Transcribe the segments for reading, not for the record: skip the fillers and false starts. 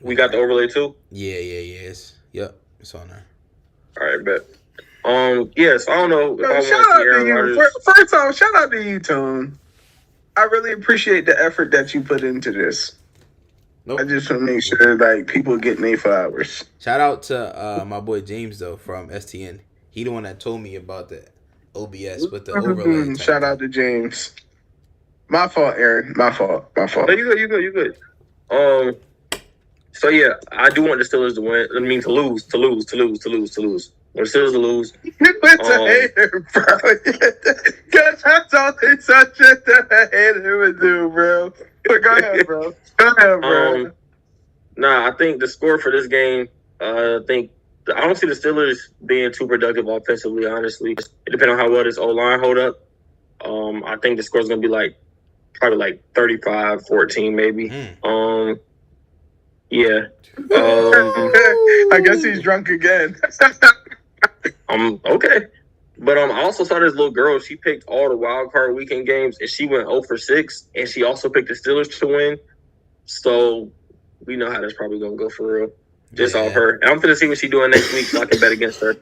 We got the overlay too. Yeah. It's on there. All right, bet. Yes, I don't know if Yo, I shout want to see out to Aaron you. Rodgers. First off, shout out to you, Tone. I really appreciate the effort that you put into this. I Nope. just want to make sure like people getting their flowers. Shout out to my boy James though from STN. He the one that told me about the OBS with the overlay type Shout thing. out to James. My fault, Aaron. My fault. My fault. No, you good. You good. You good. Um. So yeah, I do want the Steelers to win. I mean to lose, to lose, to lose, to lose, to lose. I want the Steelers to lose. It's a hater, bro. Because that's all they such a hater would do, bro. But go ahead, bro. Go ahead, bro. Nah, I think the score for this game. I don't see the Steelers being too productive offensively. Honestly, it depends on how well this O line hold up. I think the score is gonna be like probably like 35-14 maybe. Yeah. I guess he's drunk again. Okay. But I also saw this little girl. She picked all the wild card weekend games, and she went 0 for 6. And she also picked the Steelers to win. So we know how that's probably gonna go for real. Just off her. And I'm gonna see what she's doing next week, so I can bet against her.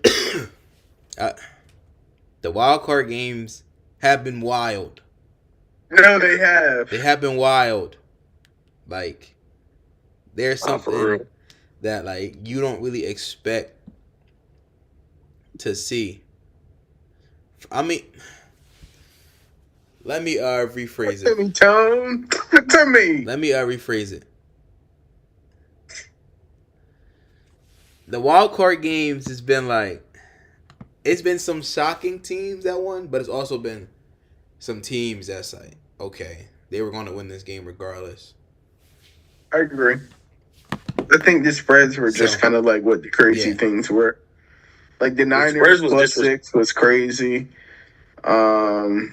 The wild card games have been wild. No, they have. They have been wild. Like there's something that like you don't really expect to see. I mean, let me rephrase it. To me, Tone. To me. Let me rephrase it. The wild card games has been like, it's been some shocking teams that won, but it's also been some teams that's like, okay, they were going to win this game regardless. I agree. I think the spreads were just kind of like what the crazy things were. Like the Niners plus 6 was crazy. The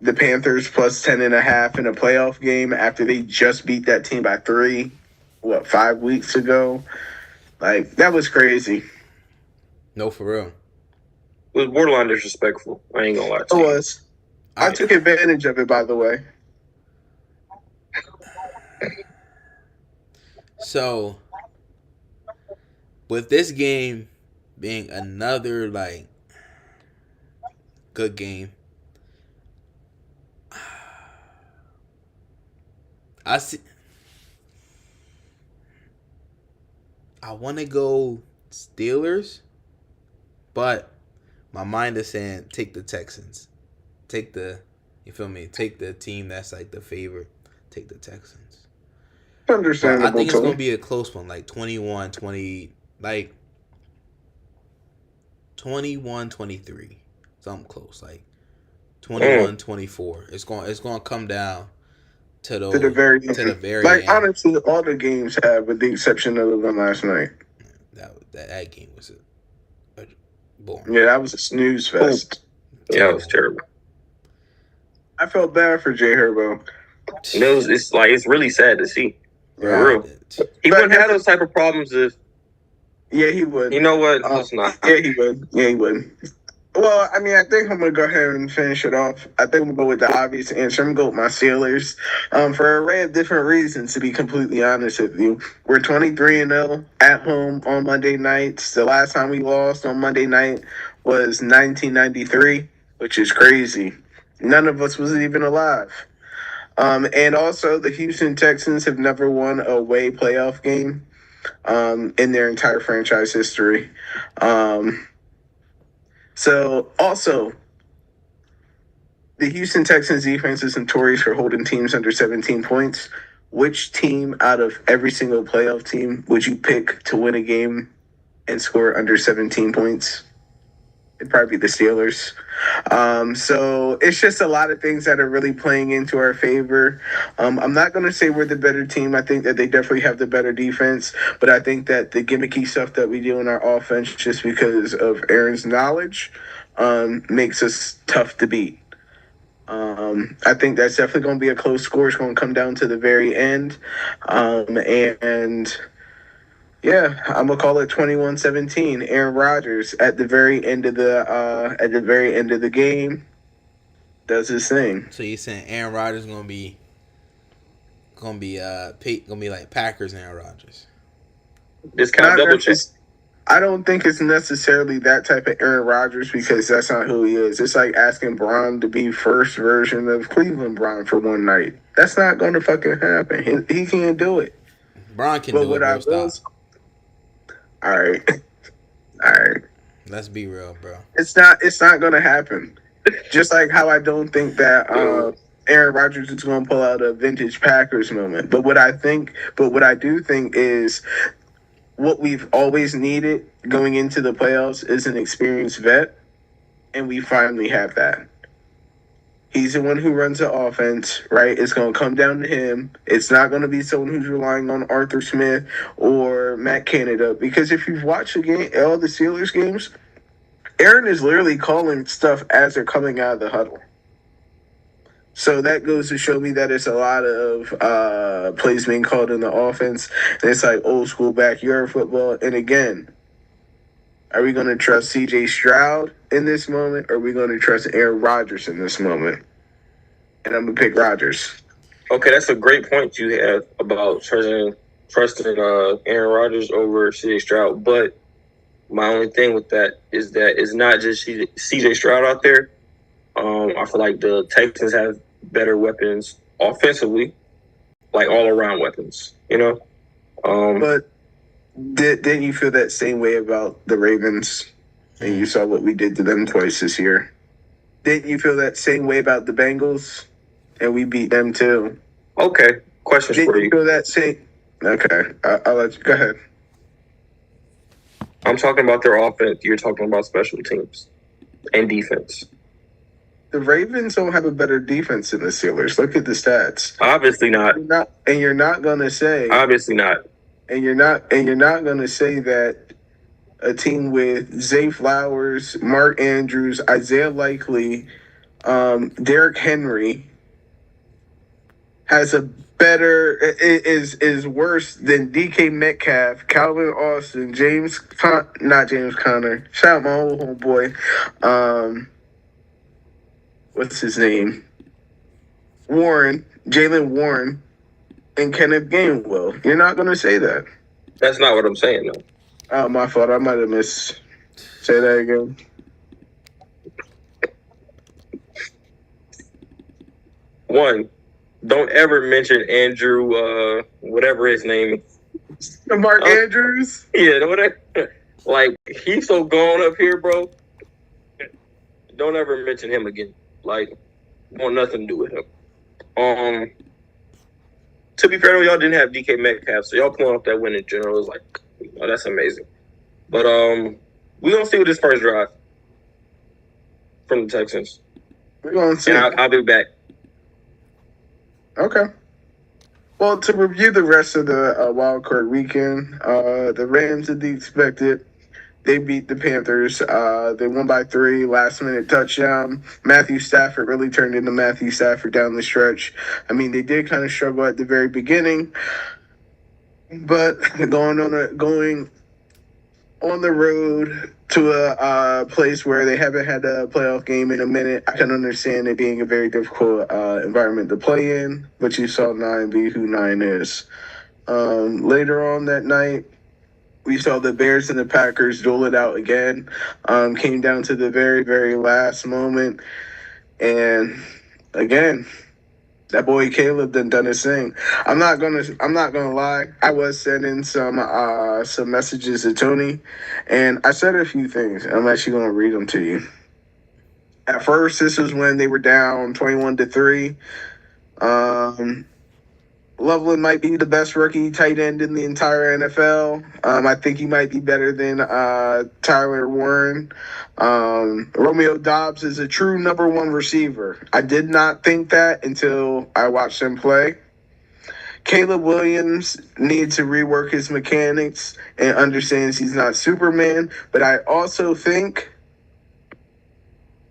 Panthers plus 10.5 in a playoff game after they just beat that team by 3, 5 weeks ago. Like, that was crazy. No, for real. It was borderline disrespectful. I ain't gonna lie to you. It was. I took advantage of it, by the way. So, with this game being another, like, good game, I want to go Steelers, but my mind is saying take the Texans. Take the, you feel me? Take the team that's like the favorite. Take the Texans. Understandable. But I think it's going to be a close one, like 21-20, like 21-23. Something close, like 21-24. It's going to come down to the very like, end. honestly, all the games have, with the exception of the one last night. That game was a boring. Yeah, that was a snooze fest. Yeah, it was terrible. I felt bad for Jay Herbo. It's really sad to see. For real. He wouldn't have those type of problems if. Yeah, he would. You know what? Let's not. Yeah, he would. Yeah, he would. Well, I mean, I think I'm going to go ahead and finish it off. I think we'll go with the obvious answer. I'm going to go with my Steelers for an array of different reasons, to be completely honest with you. We're 23-0 at home on Monday nights. The last time we lost on Monday night was 1993, which is crazy. None of us was even alive. And also, the Houston Texans have never won a away playoff game in their entire franchise history. So, also, the Houston Texans defense is notorious for holding teams under 17 points. Which team out of every single playoff team would you pick to win a game and score under 17 points? It'd probably be the Steelers. So it's just a lot of things that are really playing into our favor. I'm not going to say we're the better team. I think that they definitely have the better defense, but I think that the gimmicky stuff that we do in our offense, just because of Aaron's knowledge, makes us tough to beat. I think that's definitely going to be a close score. It's going to come down to the very end. And yeah, I'm gonna call it 21-17. Aaron Rodgers at the very end of the game does his thing. So you're saying Aaron Rodgers is gonna be gonna be like Packers and Aaron Rodgers. Discount double check. I don't think it's necessarily that type of Aaron Rodgers because that's not who he is. It's like asking Braun to be first version of Cleveland Braun for one night. That's not going to fucking happen. He can't do it. Braun can do it, bro. Stop. All right. All right. Let's be real, bro. It's not going to happen. Just like how I don't think that Aaron Rodgers is going to pull out a vintage Packers moment. But what I do think is what we've always needed going into the playoffs is an experienced vet, and we finally have that. He's the one who runs the offense, right? It's going to come down to him. It's not going to be someone who's relying on Arthur Smith or Matt Canada, because if you've watched all the Steelers games, Aaron is literally calling stuff as they're coming out of the huddle. So that goes to show me that it's a lot of plays being called in the offense. And it's like old school backyard football. And again, are we going to trust C.J. Stroud in this moment? Or are we going to trust Aaron Rodgers in this moment? And I'm going to pick Rodgers. Okay, that's a great point you have about trusting Aaron Rodgers over C.J. Stroud. But my only thing with that is that it's not just C.J. Stroud out there. I feel like the Texans have better weapons offensively, like all around weapons, you know. But didn't you feel that same way about the Ravens? And you saw what we did to them twice this year. Didn't you feel that same way about the Bengals? And we beat them too. Okay, questions Didn't for you. You feel that same? Okay, I'll let you go ahead. I'm talking about their offense. You're talking about special teams and defense. The Ravens don't have a better defense than the Steelers. Look at the stats. Obviously not. You're not gonna say. Obviously not. And you're not gonna say that a team with Zay Flowers, Mark Andrews, Isaiah Likely, Derrick Henry has a better is worse than DK Metcalf, Calvin Austin, not James Conner. Shout out my old homeboy. What's his name? Jalen Warren, and Kenneth Gainwell. You're not going to say that. That's not what I'm saying, though. Oh, my fault. I might have missed. Say that again. One, don't ever mention Andrew, whatever his name is. Mark Andrews? Yeah, whatever. Like, he's so gone up here, bro. Don't ever mention him again. Like, want nothing to do with him. To be fair, though, y'all didn't have DK Metcalf, so y'all pulling off that win in general is like, oh, that's amazing. But we're gonna see with this first drive from the Texans. We're gonna see. And I'll be back. Okay. Well, to review the rest of the wild card weekend, the Rams did the expected. They beat the Panthers. They won by 3, last-minute touchdown. Matthew Stafford really turned into Matthew Stafford down the stretch. I mean, they did kind of struggle at the very beginning, but going on the road to a place where they haven't had a playoff game in a minute, I can understand it being a very difficult environment to play in, but you saw 9 be who 9 is. Later on that night, we saw the Bears and the Packers duel it out again. Came down to the very, very last moment. And again, that boy Caleb done his thing. I'm not gonna lie. I was sending some messages to Tony, and I said a few things. I'm actually gonna read them to you. At first, this was when they were down 21-3. Loveland might be the best rookie tight end in the entire NFL. I think he might be better than Tyler Warren. Romeo Dobbs is a true number 1 receiver. I did not think that until I watched him play. Caleb Williams needs to rework his mechanics and understands he's not Superman. But I also think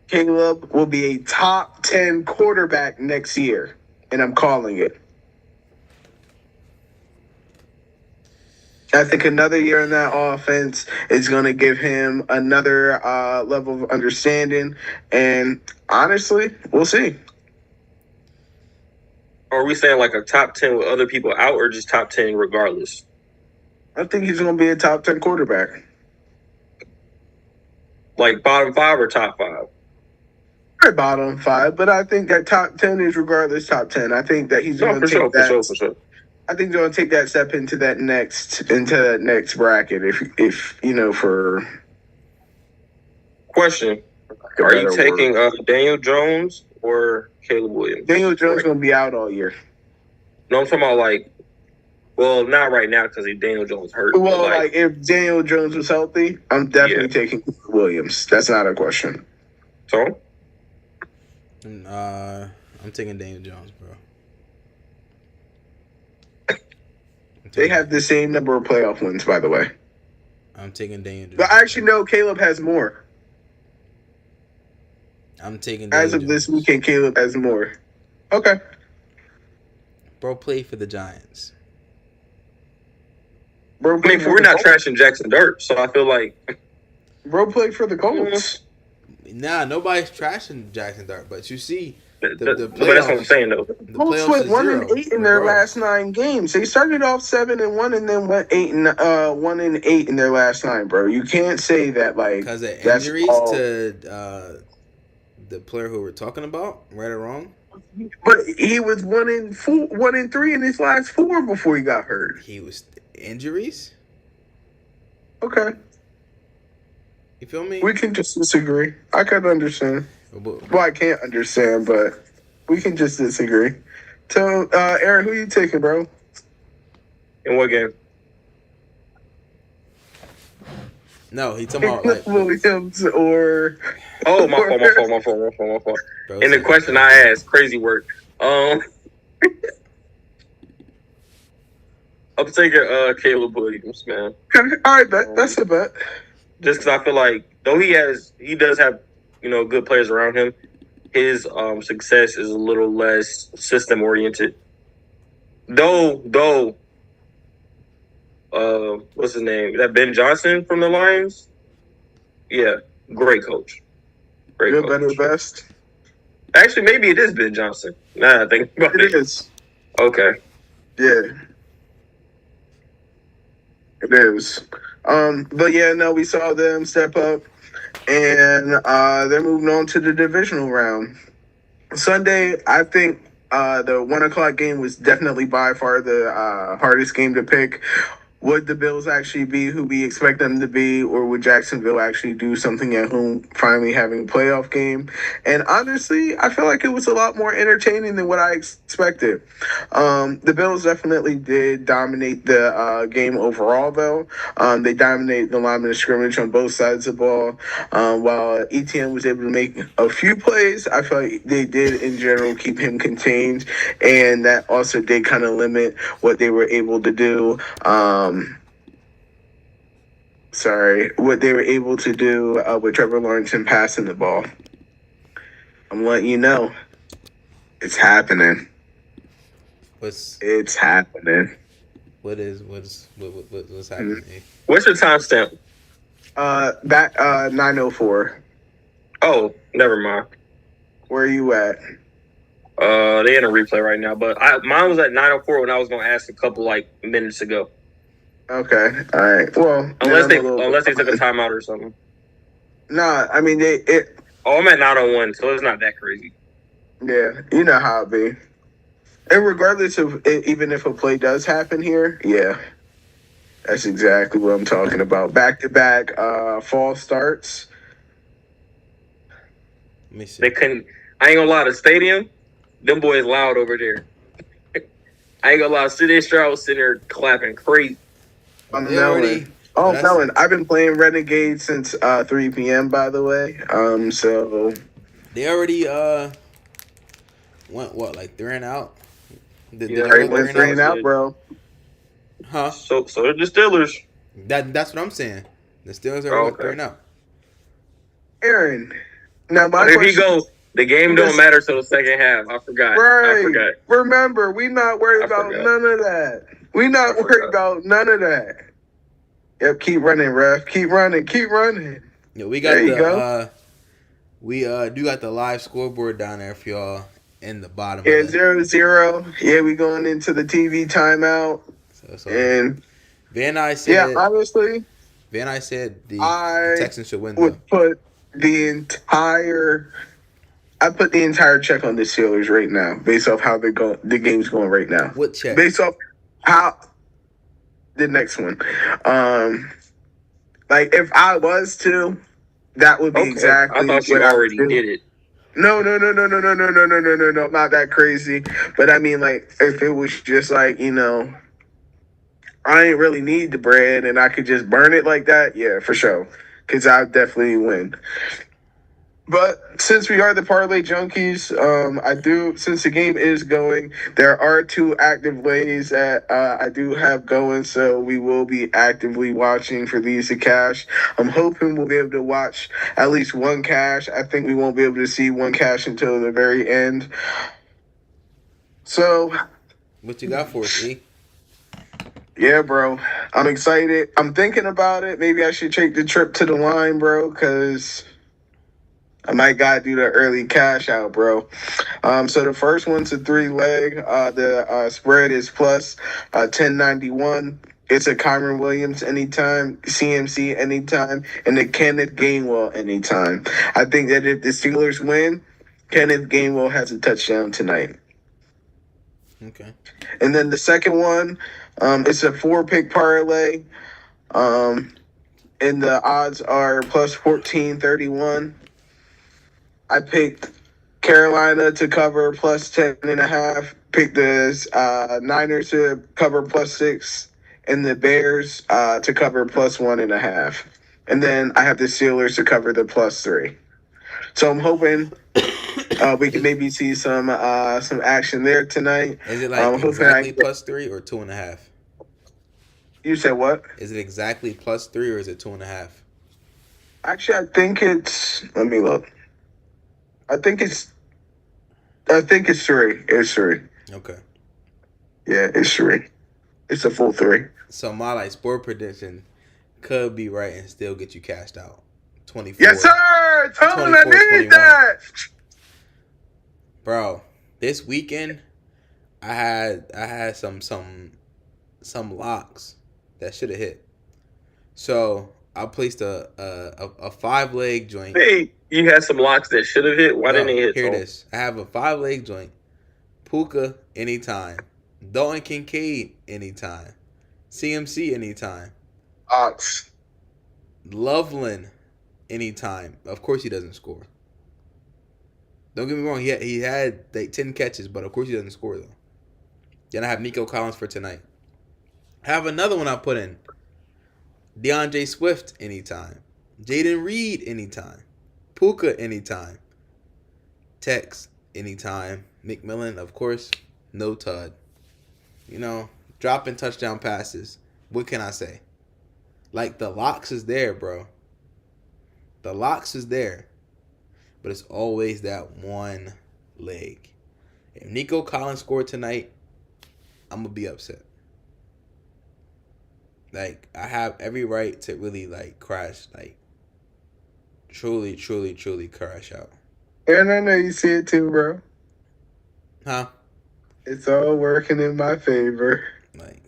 Caleb will be a top 10 quarterback next year. And I'm calling it. I think another year in that offense is going to give him another level of understanding. And honestly, we'll see. Are we saying like a top 10 with other people out, or just top 10 regardless? I think he's going to be a top 10 quarterback. Like bottom 5 or top 5? Probably bottom 5, but I think that top 10 is regardless top 10. I think that he's going to take that. For sure. I think they're going to take that step into that next bracket. If for question, are you taking Daniel Jones or Caleb Williams? Daniel Jones going to be out all year. No, I'm talking about like, well, not right now because Daniel Jones hurt. Well, like if Daniel Jones was healthy, I'm definitely taking Williams. That's not a question. So, I'm taking Daniel Jones, bro. They have the same number of playoff wins, by the way. I'm taking Daniel Jones. But actually, no, Caleb has more. I'm taking Daniel As of Jones. this weekend, Caleb has more. Okay. Bro, play for the Giants. Bro, I mean, we're not trashing Jackson Dirt, so I feel like... Bro played for the Colts. Nah, nobody's trashing Jackson Dart, but you see... But that's what I'm saying, though. The Colts went 1-8 in their last 9 games. They started off 7-1 and then went 1-8 in their last 9, bro. You can't say that like because of injuries to the player who we're talking about, right or wrong. But he was 1-3 in his last 4 before he got hurt. He was injuries. Okay. You feel me? We can just disagree. I can understand. Well, I can't understand, but we can just disagree. So, Aaron, who you taking, bro? In what game? No, he's talking about like Williams or... Oh, my fault. Bro, and the question I asked, crazy work. I'm taking Caleb Williams, man. All right, that's a bet. Just because I feel like, though he does have, good players around him, his success is a little less system oriented. Though, what's his name? Is that Ben Johnson from the Lions? Yeah, great coach. Good, better, best. Actually, maybe it is Ben Johnson. Nah, I think about it. It is. Okay. Yeah. It is. But yeah, no, we saw them step up, and they're moving on to the divisional round. Sunday, I think the 1:00 game was definitely by far the hardest game to pick. Would the Bills actually be who we expect them to be, or would Jacksonville actually do something at home, finally having a playoff game? And honestly, I feel like it was a lot more entertaining than what I expected. The Bills definitely did dominate the game overall, though. They dominated the line of scrimmage on both sides of the ball. While ETN was able to make a few plays, I feel like they did, in general, keep him contained, and that also did kind of limit what they were able to do. What they were able to do with Trevor Lawrence and passing the ball. I'm letting you know, it's happening. It's happening. What's happening? What's your timestamp? That 9:04. Oh, never mind. Where are you at? They in a replay right now, but mine was at 9:04 when I was going to ask a couple minutes ago. Okay, all right. Well, unless they took a timeout or something. Nah, I mean I'm at 9:01, so it's not that crazy. Yeah, you know how it be. And regardless of even if a play does happen here, yeah, that's exactly what I'm talking about. Back-to-back fall starts. Let me see. They couldn't. I ain't gonna lie. The stadium, them boys loud over there. I ain't gonna lie. CD Stroud was sitting there clapping crazy. I'm Melon. Melon. I've been playing Renegade since 3 p.m. by the way. So they already went what, like 3 and out? Went 3 and out, bro. Huh? So did the Steelers. That's what I'm saying. The Steelers are 3 and out. Aaron. Now if he goes, the game don't matter till the second half. I forgot. Right. I forgot. Remember, we not worried about none of that. We not worried about none of that. Yep, keep running, ref. Keep running. Yeah, we got we do got the live scoreboard down there for y'all in the bottom. Yeah, of the, 0-0. Yeah, we going into the TV timeout. so And Van I yeah, said honestly, the I Texans should win though. would put the entire I put the entire check on the Steelers right now, based off how the game's going right now. What check? Based off how the next one. Like if I was to, that would be exactly I thought you what already did it. No, not that crazy. But I mean, like, if it was just like, I ain't really need the bread and I could just burn it like that, yeah, for sure. Because I definitely win. But since we are the parlay junkies, since the game is going, there are 2 active ways that I do have going, so we will be actively watching for these to cash. I'm hoping we'll be able to watch at least one cash. I think we won't be able to see one cash until the very end. So, what you got for us, E? Yeah, bro. I'm excited. I'm thinking about it. Maybe I should take the trip to the line, bro, because I might gotta do the early cash out, bro. So the first one's a 3-leg. The spread is plus 1091. It's a Kyron Williams anytime, CMC anytime, and the Kenneth Gainwell anytime. I think that if the Steelers win, Kenneth Gainwell has a touchdown tonight. Okay. And then the second one, it's a 4-pick parlay. And the odds are plus 1431. I picked Carolina to cover plus 10.5. Picked the Niners to cover plus 6, and the Bears to cover plus 1.5. And then I have the Steelers to cover the plus 3. So I'm hoping we can maybe see some action there tonight. Is it like exactly plus 3 or 2.5? You said what? Is it exactly plus 3 or is it 2.5? Actually, I think it's. Let me look. I think it's 3. It's 3. Okay. Yeah, it's 3. It's a full 3. So my like sport prediction could be right and still get you cashed out. 24. Yes, sir. Tone, I need that. Bro, this weekend I had some locks that should have hit. So I placed a 5-leg joint. Hey, you had some locks that should have hit. Why didn't they hit? Here it is. I have a 5-leg joint. Puka anytime. Dalton Kincaid anytime. CMC anytime. Ox. Loveland anytime. Of course he doesn't score. Don't get me wrong. He had like 10 catches, but of course he doesn't score though. Then I have Nico Collins for tonight. I have another one I put in. DeAndre Swift anytime. Jaden Reed anytime. Puka anytime. Tex anytime. McMillan, of course, no tud. Dropping touchdown passes. What can I say? Like, the locks is there, bro. The locks is there. But it's always that one leg. If Nico Collins scored tonight, I'm going to be upset. Like, I have every right to really, like, crash. Like, truly, truly, truly crash out. And I know you see it too, bro. Huh? It's all working in my favor. Like,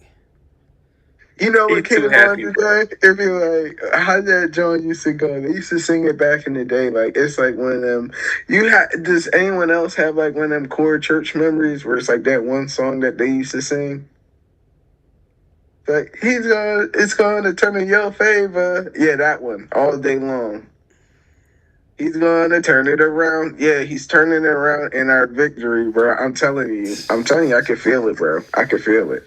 you know what came on today? It'd be like, how that John used to go? They used to sing it back in the day. Like, it's like one of them. Does anyone else have like one of them core church memories where it's like that one song that they used to sing? Like, it's going to turn in your favor. Yeah, that one. All day long. He's going to turn it around. Yeah, he's turning it around in our victory, bro. I'm telling you, I can feel it, bro. I can feel it.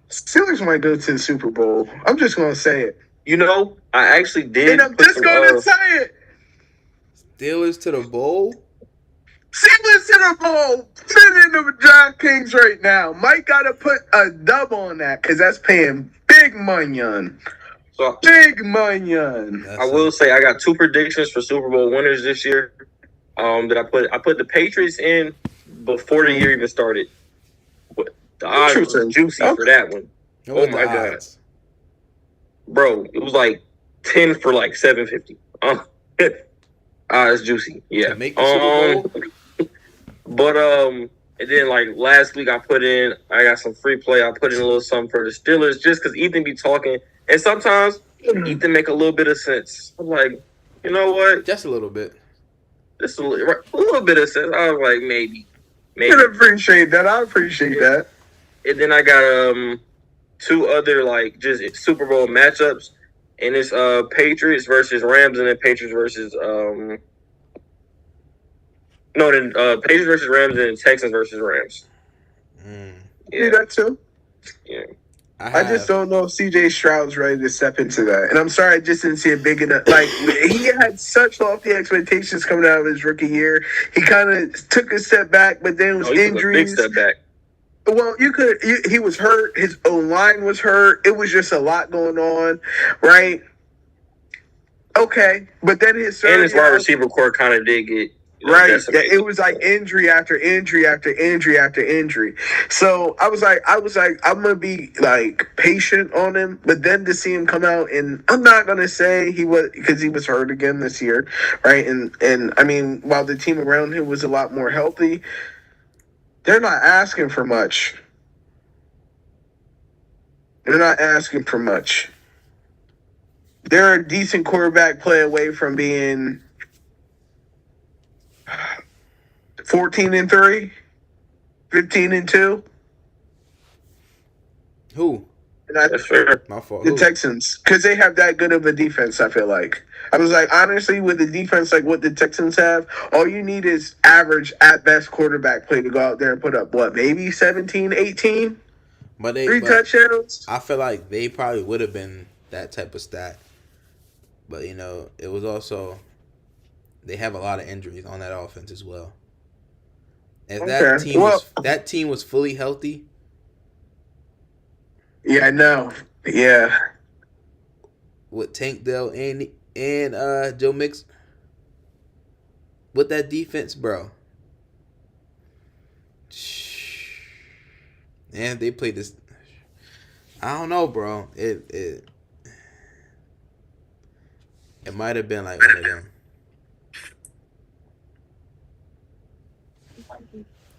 Steelers might go to the Super Bowl. I'm just going to say it. I actually did. And I'm just going to say it. Steelers to the bowl? Steelers to the bowl. Put it in the DraftKings right now. Mike got to put a dub on that because that's paying big money on. So, big money on. I will say I got 2 predictions for Super Bowl winners this year. That I put the Patriots in before the year even started. But the odds were juicy for that one. Oh my god, bro! It was like 10 for like 750. It's juicy. Yeah. To make the Super Bowl? But and then like last week I got some free play. I put in a little something for the Steelers just because Ethan be talking, and sometimes Ethan make a little bit of sense. I'm like, you know what? Just a little bit. Just a little bit of sense. I was like, maybe. I appreciate that. I appreciate that. And then I got two other like just Super Bowl matchups, and it's Patriots versus Rams, and then Patriots versus Patriots versus Rams, and then Texans versus Rams. Yeah, do that too. Yeah. I just don't know if CJ Stroud's ready to step into that. And I'm sorry, I just didn't see it big enough. Like, he had such lofty expectations coming out of his rookie year. He kind of took a step back, but then it was injuries. Took a big step back. Well, he was hurt. His own line was hurt. It was just a lot going on, right? Okay. But then his wide receiver core kind of did get right. It was like injury after injury after injury after injury. So I was like, I'm gonna be like patient on him. But then to see him come out, and I'm not gonna say he was, because he was hurt again this year, right? And I mean, while the team around him was a lot more healthy, they're not asking for much. They're not asking for much. They're a decent quarterback play away from being 14-3, 15-2. Who? That's fair. My fault. The Texans, because they have that good of a defense. I feel like I was like, honestly, with the defense like what the Texans have, all you need is average at best quarterback play to go out there and put up maybe 17, 18, but three touchdowns. I feel like they probably would have been that type of stat, but it was also they have a lot of injuries on that offense as well. If that team was fully healthy. Yeah, I know. Yeah. With Tank Dell and Joe Mix. With that defense, bro. And they played this. I don't know, bro. It might have been like one of them.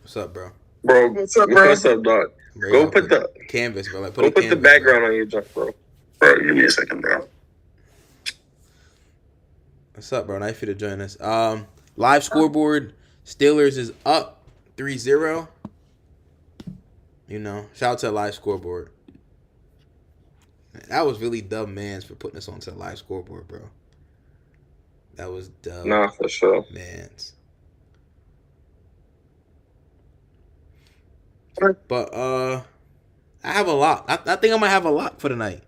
What's up, bro? Bro, what's up, bro? What's up, dog? Go put the canvas, bro. Like, put the background on your junk, bro. Bro, give me a second, bro. What's up, bro? Nice for you to join us. Live scoreboard. Steelers is up 3-0. Shout out to the live scoreboard. That was really dumb, mans, for putting us onto the live scoreboard, bro. That was dumb. Nah, for sure. Mans. But I have a lock. I think I might have a lock for the night.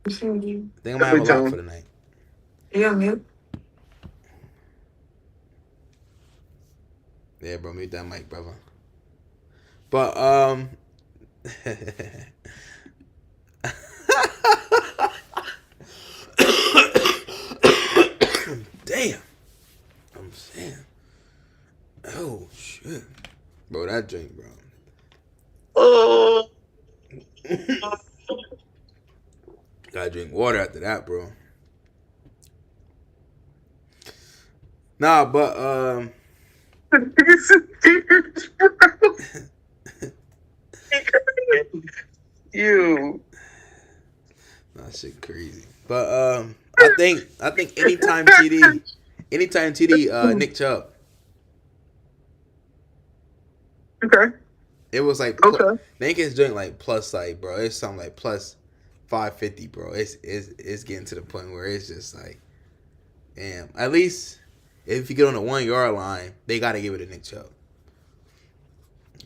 I think I might have a lock for the night. You on mute? Yeah, bro, mute that mic, brother. But damn. I'm saying. Oh shit. Bro, that drink, bro. Gotta drink water after that, bro. Nah, but you. That shit crazy. But I think anytime TD Nick Chubb. Okay. It was like okay. Nick is doing like plus like, bro. It's something like plus 550, bro. It's getting to the point where it's just like, damn. At least if you get on the 1 yard line, they gotta give it to Nick Chubb.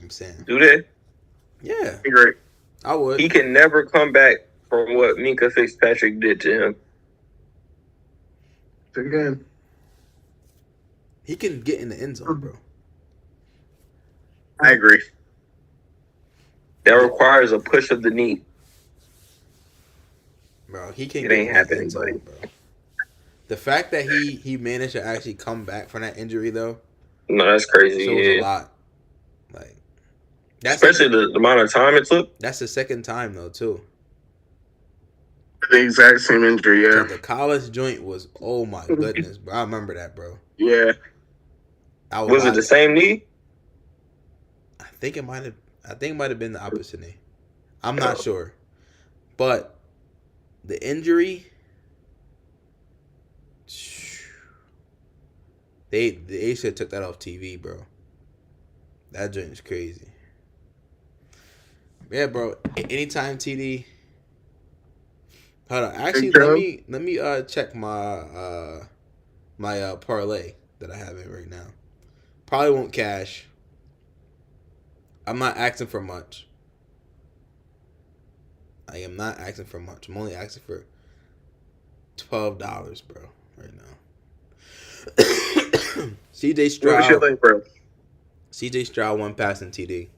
I'm saying. Do they? Yeah. Great. I would. He can never come back from what Minka Fitzpatrick did to him. Again. He can get in the end zone, bro. I agree. That requires a push of the knee. Bro, he can it get ain't in happening, the end zone, bro. The fact that he managed to actually come back from that injury, though. No, that's crazy. Shows a lot. Like, especially the amount of time it took. That's the second time, though, too. The exact same injury, yeah. The college joint was, oh my goodness, bro. I remember that, bro. Yeah. Was it the same knee? I think it might have been the opposite knee. I'm not sure, but the injury, they should have took that off TV, bro. That joint is crazy. Yeah, bro. Anytime TD. Hold on. Actually, let me check my parlay that I have in right now. Probably won't cash. I'm not asking for much. I am not asking for much. I'm only asking for $12, bro, right now. CJ Stroud. What's your link, bro? CJ Stroud 1 passing TD.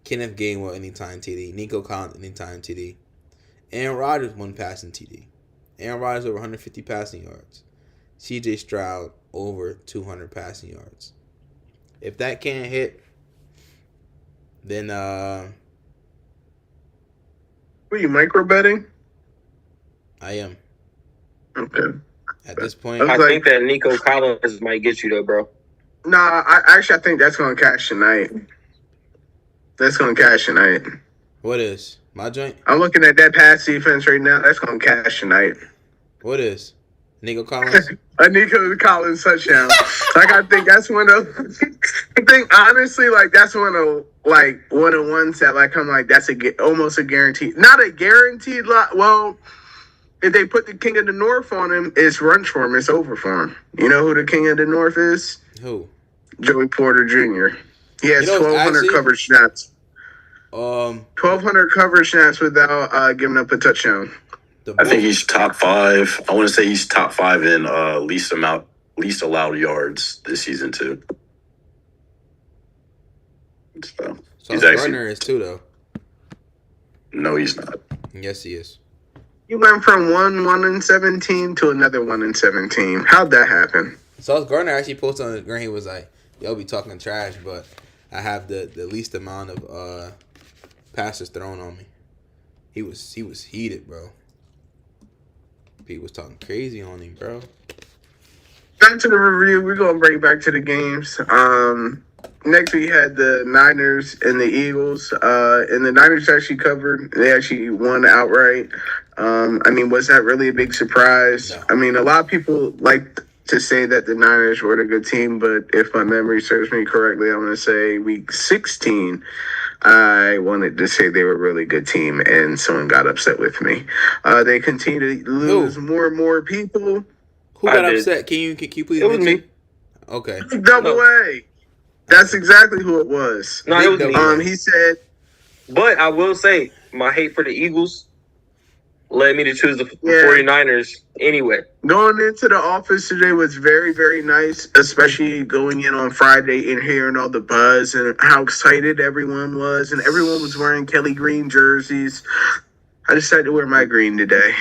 Kenneth Gainwell anytime TD. Nico Collins anytime TD. Aaron Rodgers 1 passing TD. Aaron Rodgers over 150 passing yards. CJ Stroud over 200 passing yards. If that can't hit, then Were you micro betting? I am. Okay. At this point, I think that Nico Collins might get you though, bro. Nah, I think that's gonna cash tonight. That's gonna cash tonight. What is my joint? I'm looking at that pass defense right now. That's gonna cash tonight. What is Nico Collins? A Nico Collins touchdown. Like I think that's one of. I think honestly, like that's one of ones that like I'm like that's almost a guarantee. Not a guaranteed lot. Well, if they put the King of the North on him, it's lunch for him. It's over for him. You know who the King of the North is? Who? Joey Porter Jr. He has 1,200 coverage snaps. 1,200 coverage snaps without giving up a touchdown. I think he's top 5. I want to say he's top 5 in least allowed yards this season too. So he's Gardner is too though. No, he's not. Yes, he is. You went from 1-17 to another 1-17. How'd that happen? Sauce Gardner actually posted on the ground. He was like, "Y'all be talking trash, but I have the least amount of passes thrown on me." He was heated, bro. People was talking crazy on him, bro. Back to the review. We're gonna bring it back to the games. Next we had the Niners and the Eagles. And the Niners actually covered. They actually won outright. I mean, was that really a big surprise? No. I mean, a lot of people like to say that the Niners were a good team, but if my memory serves me correctly, I'm going to say week 16, I wanted to say they were a really good team, and someone got upset with me. They continue to lose more and more people. Who got upset? Can you please It was mention? me. Okay. Double A. That's exactly who it was. No, it was me. He said. But I will say, my hate for the Eagles led me to choose the 49ers anyway. Going into the office today was very, very nice, especially going in on Friday and hearing all the buzz and how excited everyone was. And everyone was wearing Kelly Green jerseys. I decided to wear my green today.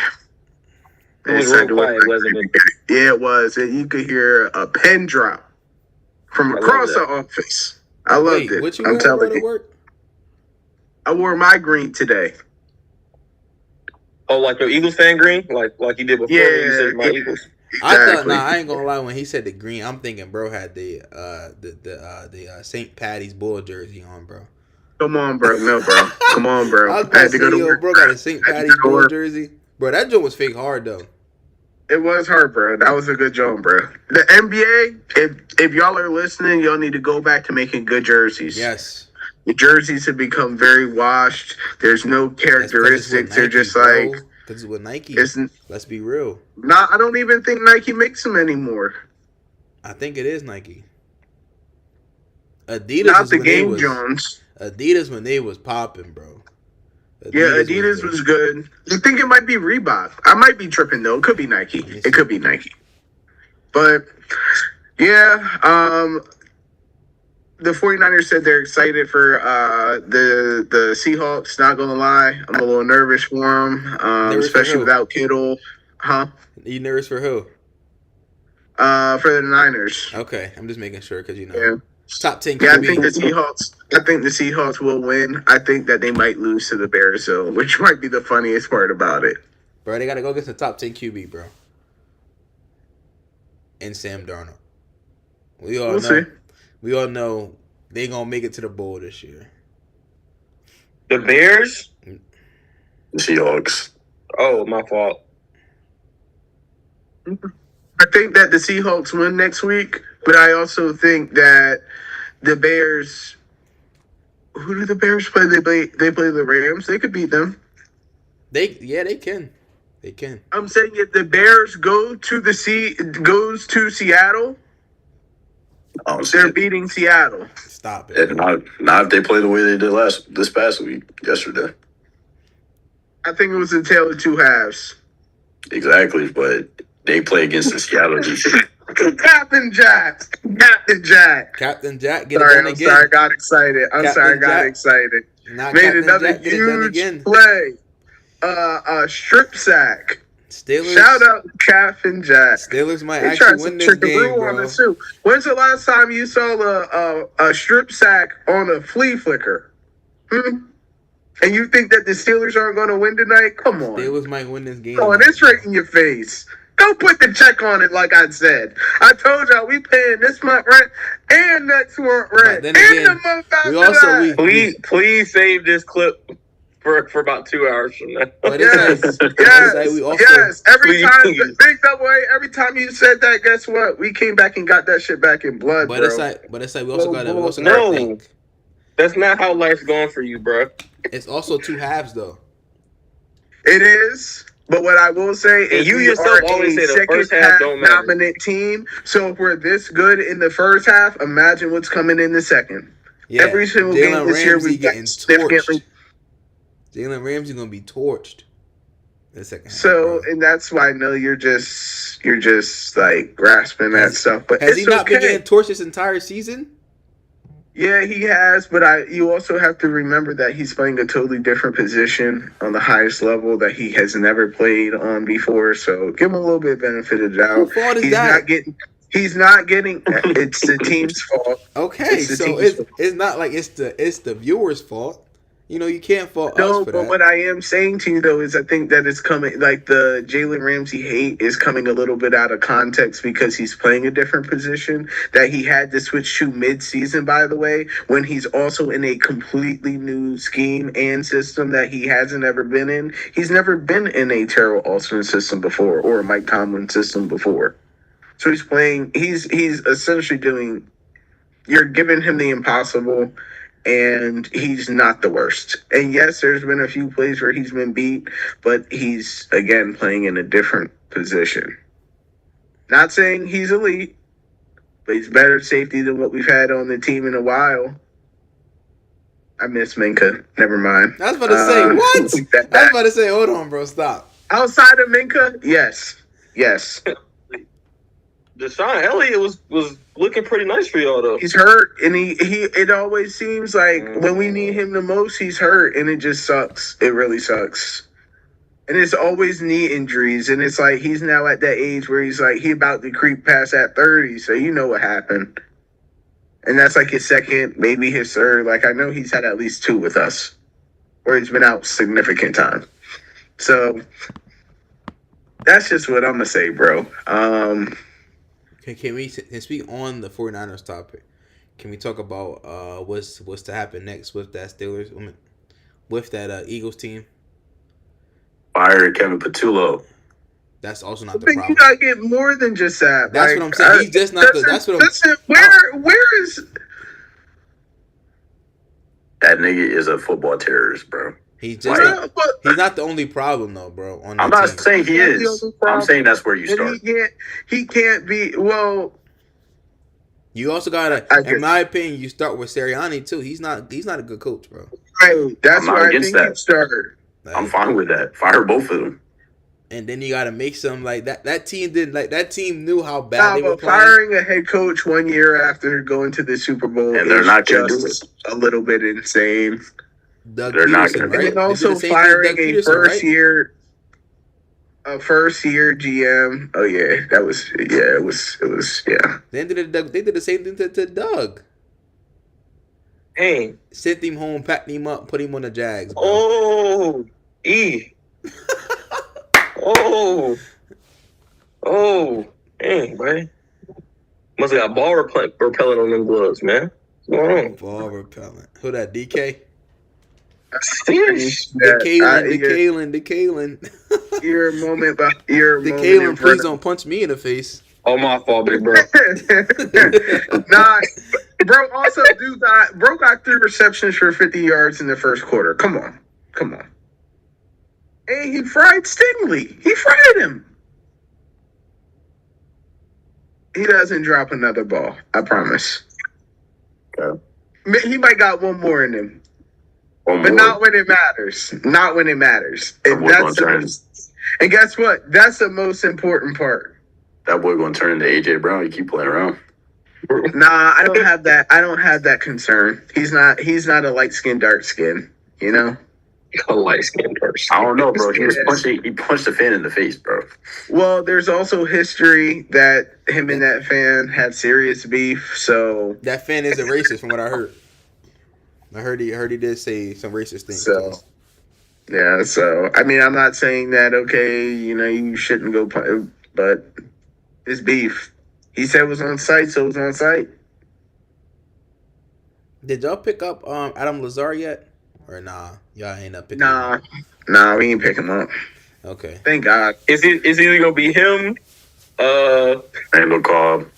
It was real quiet, wasn't it? Yeah, it was. And you could hear a pen drop from across the office. I loved it. What you I'm telling you. Work? I wore my green today. Oh, like your Eagles fan green? Like you did before when you said my Eagles? Exactly. I ain't gonna lie. When he said the green, I'm thinking bro had the St. Patty's Bull jersey on, bro. Come on, bro. No, bro. Come on, bro. I was about to say, bro got a St. Patty's Bull jersey. Bro, that joint was fake hard, though. It was hard, bro. That was a good job, bro. The NBA, if y'all are listening, y'all need to go back to making good jerseys. Yes. The jerseys have become very washed. There's no characteristics. They're just like... This is with Nike. Let's be real. I don't even think Nike makes them anymore. I think it is Nike. Adidas Not the Game Jones. Adidas when they was popping, bro. Adidas was good. I think it might be Reebok. I might be tripping, though. It could be Nike. It could be Nike. But, yeah, the 49ers said they're excited for the Seahawks. Not going to lie. I'm a little nervous for them, especially without Kittle. Huh? You nervous for who? For the Niners. Okay, I'm just making sure because, Yeah. Top 10 QB. Yeah, I think the Seahawks will win. I think that they might lose to the Bears, though, which might be the funniest part about it. Bro, they got to go get the top 10 QB, bro. And Sam Darnold. We all We'll know. see. We all know they gonna make it to the bowl this year. The Bears? The Seahawks. Oh, my fault. I think that the Seahawks win next week, but I also think that the Bears. Who do the Bears play? They play the Rams. They could beat them. They can. They can. I'm saying if the Bears goes to Seattle, I don't see they're it. beating Seattle. Stop it. And not if they play the way they did this past week, yesterday. I think it was a tale of two halves. Exactly, but they play against the Seattle defense. Captain Jack. Captain Jack, get Sorry, it done I'm again. sorry, I got excited. Captain Jack. Not Made Captain another Jack, get it done huge again. play. A strip sack. Steelers. Shout out to Captain Jack. Steelers might They actually tried win some this game, trickaroo on bro. us too. When's the last time you saw a strip sack on a flea flicker? And you think that the Steelers aren't going to win tonight? Come on. Steelers might win this game. Come on, it's right in your face. Don't put the check on it like I said. I told y'all we paying this month rent and next month rent then and again, the month after we also- that. Please save this clip for about 2 hours from now. But it's Yes, like, yes, we also, yes. Every Please. time, Big Double A, every time you said that, guess what? We came back and got that shit back in blood, but bro. it's like we also got No. to think. That's not how life's going for you, bro. It's also two halves though. It is. But what I will say is you we yourself are always a say the second first half don't matter. dominant team. So if we're this good in the first half, imagine what's coming in the second. Yeah, Every single Jalen game this year, Ramsey we getting got significantly. torched. Jalen Ramsey gonna be torched in the second half. So, bro. and that's why I know you're just like grasping at stuff. But Has it's he not been okay. getting torched this entire season? Yeah, he has, but you also have to remember that he's playing a totally different position on the highest level that he has never played on before. So give him a little bit of benefit of the doubt. Whose fault is He's that? not getting. He's not getting. It's the team's fault. Okay, It's the so team's fault. it's not like it's the viewer's fault. You know, you can't fault No, us for but that. what I am saying to you though is I think that it's coming like the Jalen Ramsey hate is coming a little bit out of context because he's playing a different position that he had to switch to mid-season, by the way, when he's also in a completely new scheme and system that he hasn't ever been in. He's never been in a Terrell Austin system before or a Mike Tomlin system before. So he's playing he's essentially doing you're giving him the impossible. And he's not the worst. And yes, there's been a few plays where he's been beat, but he's, again, playing in a different position. Not saying he's elite, but he's better safety than what we've had on the team in a while. I miss Minka. Never mind. I was about to say, what? I was about to say, hold on, bro, stop. Outside of Minka, yes. Yes. Deshaun Elliott was looking pretty nice for y'all though. He's hurt, and he it always seems like when we need him the most, he's hurt, and it just sucks. It really sucks. And it's always knee injuries, and it's like he's now at that age where he's like he about to creep past that 30, so you know what happened. And that's like his second, maybe his third. Like I know he's had at least two with us, where he's been out significant time. So that's just what I'm gonna say, bro. Can we speak on the 49ers topic? Can we talk about what's to happen next with that with that Eagles team? Fire Kevin Patullo. That's also not the But you problem. gotta get more than just that. That's like, what I'm saying. He's just not the. That's what I'm. Listen, where is That nigga is a football terrorist, bro. He's just. bro, but He's not the only problem though, bro. On I'm that not team. saying he That's the is. only problem. I'm saying that's where you and start. he can't be well. You also gotta, I agree. in my opinion, you start with Sirianni too. He's not a good coach, bro. Right, that's I'm not why I against think that. you started. Like, I'm fine with that. Fire both of them. and then you gotta make some like that. That team didn't like that team knew how bad Nah, they were but playing. firing a head coach 1 year after going to the Super Bowl And they're is not gonna do just a little bit insane. Doug They're not Peterson, gonna- right? And then They also did the same thing with firing Doug a Peterson, first right? year GM. Oh yeah, it was yeah. They did the same thing to Doug. Hey, Sent him home, packed him up, put him on the Jags. Bro. oh, oh, dang, boy. Must have got ball repellent on them gloves, man. What's going on? Ball repellent. Who that? DK? Fish. DeKalen. Your moment, your DeKalen, please don't punch me in the face. Oh, my fault, big bro. Nah, bro. Also, bro got 3 receptions for 50 yards in the first quarter. Come on. And he fried Stingley. He fried him. He doesn't drop another ball. I promise. Okay. He might got one more in him, One but more. not when it matters. Not when it matters. That boy gonna turn. And guess what? That's the most important part. That boy gonna turn into AJ Brown. You keep playing around. Nah, I don't have that. I don't have that concern. He's not a light skin, dark skin. You know. A light skinned person. I don't know, bro. He punched a fan in the face, bro. Well, there's also history that him and that fan had serious beef. So that fan is a racist, from what I heard. I heard he did say some racist things. So, yeah. So I mean, I'm not saying that. Okay, you shouldn't go, but it's beef. He said it was on site, so it was on site. Did y'all pick up Adam Lazar yet? Or nah? Y'all ain't up picking Nah, him up? nah, we ain't pick him up. Okay. Thank God. Is either gonna be him, Randall Cobb.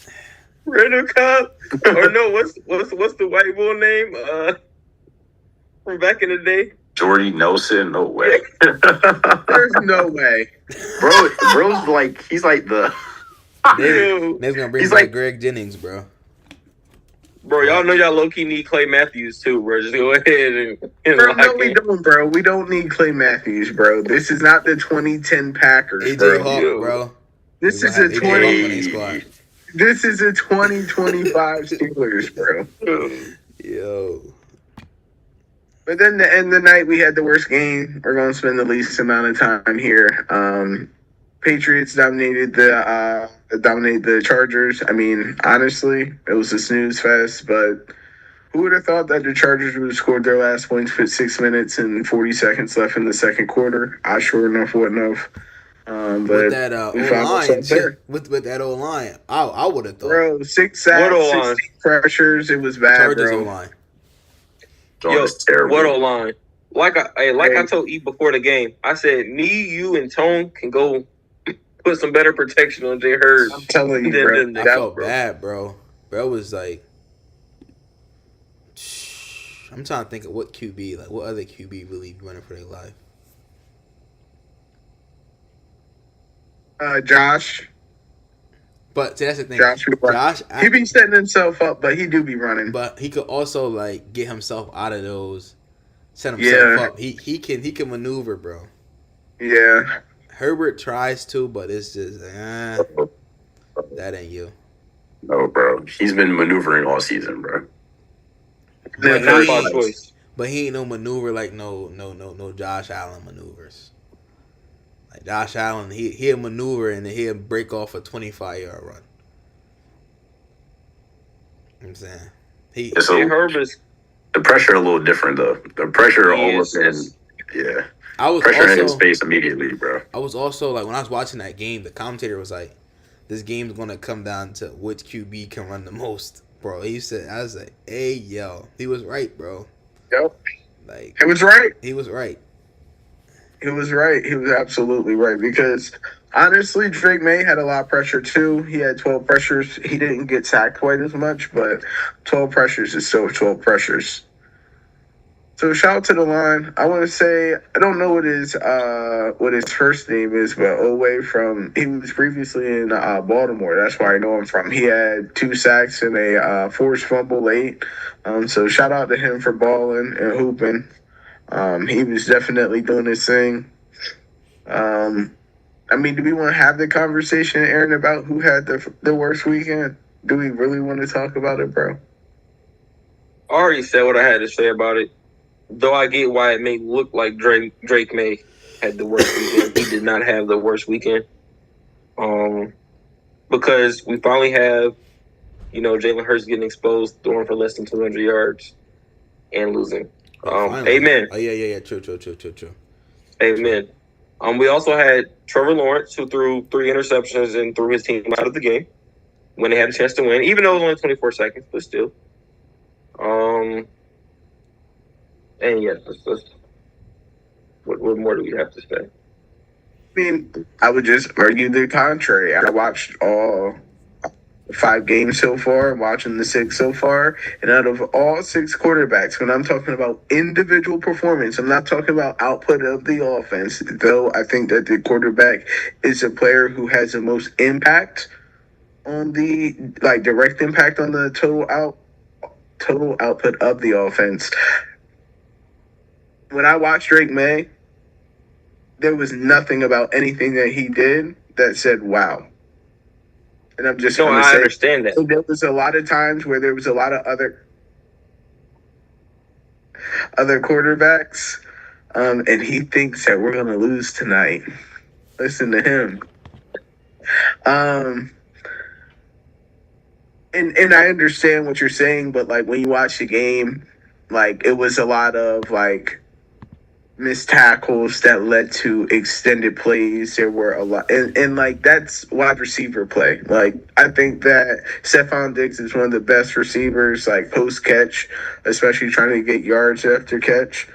Randall Cobb, or no? What's the white boy name? From back in the day. Jordy Nelson? No way. There's no way. Bro's like, he's like the. They're gonna bring He's back like- Greg Jennings, bro. Bro, y'all know y'all low key need Clay Matthews too, bro. Just go ahead and Bro, lock no, we in. don't, bro. We don't need Clay Matthews, bro. This is not the 2010 Packers, AJ bro. Hawk, Yo. bro. This We're is gonna a have AJ 20. Hawk on their squad. This is a 2025 Steelers, bro. Yo. But then the end of the night, we had the worst game. We're going to spend the least amount of time here. Patriots dominated the Chargers. I mean, honestly, it was a snooze fest. But who would have thought that the Chargers would have scored their last points with 6 minutes and 40 seconds left in the second quarter? I sure enough wouldn't have. But With that we found O-line, ourselves there. with that O-line, I would have thought. Bro, 6 sacks, What O-line? 16 pressures. It was bad, Chargers bro. O-line. Yo, It's terrible. what O-line? Like I told E before the game, I said me, you, and Tone can go put some better protection on Jay Hurd. I'm telling you, Then- bro. then- I that- felt bad, bro. Bro was like, I'm trying to think of what QB, like what other QB really be running for their life. Josh. But see, that's the thing. Josh, he be setting himself up, but he do be running. But he could also like get himself out of those, set himself up. He can maneuver, bro. Yeah. Herbert tries to, but it's just that ain't you. No, bro. He's been maneuvering all season, bro. But Yeah, not he- by choice. But he ain't no maneuver like no Josh Allen maneuvers. Like Josh Allen, he'll maneuver and he'll break off a 25-yard run. You know what I'm saying Jay Herb is The pressure a little different though. The pressure He almost is. I was pressure in his also face immediately, bro. I was also like when I was watching that game, the commentator was like, "This game's gonna come down to which QB can run the most." Bro, he said, I was like, "Hey, yo," he was right, bro. Yep. Like It was right. he was right. He was right. He was absolutely right. Because honestly, Drake May had a lot of pressure too. He had 12 pressures. He didn't get sacked quite as much, but 12 pressures is still 12 pressures. So shout out to the line. I want to say I don't know what his first name is, but he was previously in Baltimore. That's where I know him from. He had 2 sacks and a forced fumble late. So shout out to him for balling and hooping. He was definitely doing his thing. I mean, do we want to have the conversation, Aaron, about who had the worst weekend? Do we really want to talk about it, bro? I already said what I had to say about it. Though I get why it may look like Drake May had the worst weekend. He did not have the worst weekend. Because we finally have, Jalen Hurts getting exposed, throwing for less than 200 yards, and losing. Finally. Amen. Oh yeah. True. Amen. We also had Trevor Lawrence, who threw 3 interceptions and threw his team out of the game. when they had a chance to win, even though it was only 24 seconds, but still. And yes, what more do we have to say? I mean, I would just argue the contrary. I watched all 5 games so far, watching the 6 so far, and out of all 6 quarterbacks, when I'm talking about individual performance, I'm not talking about output of the offense, though I think that the quarterback is a player who has the most impact on the direct impact on the total output of the offense. When I watched Drake May, there was nothing about anything that he did that said wow. And I'm just No, going to I say understand that. there was a lot of times where there was a lot of other quarterbacks, and he thinks that we're going to lose tonight. Listen to him. And I understand what you're saying, but like when you watch the game, like it was a lot of like missed tackles that led to extended plays. There were a lot, and like that's wide receiver play. Like I think that Stephon Diggs is one of the best receivers, like post catch, especially trying to get yards after catch,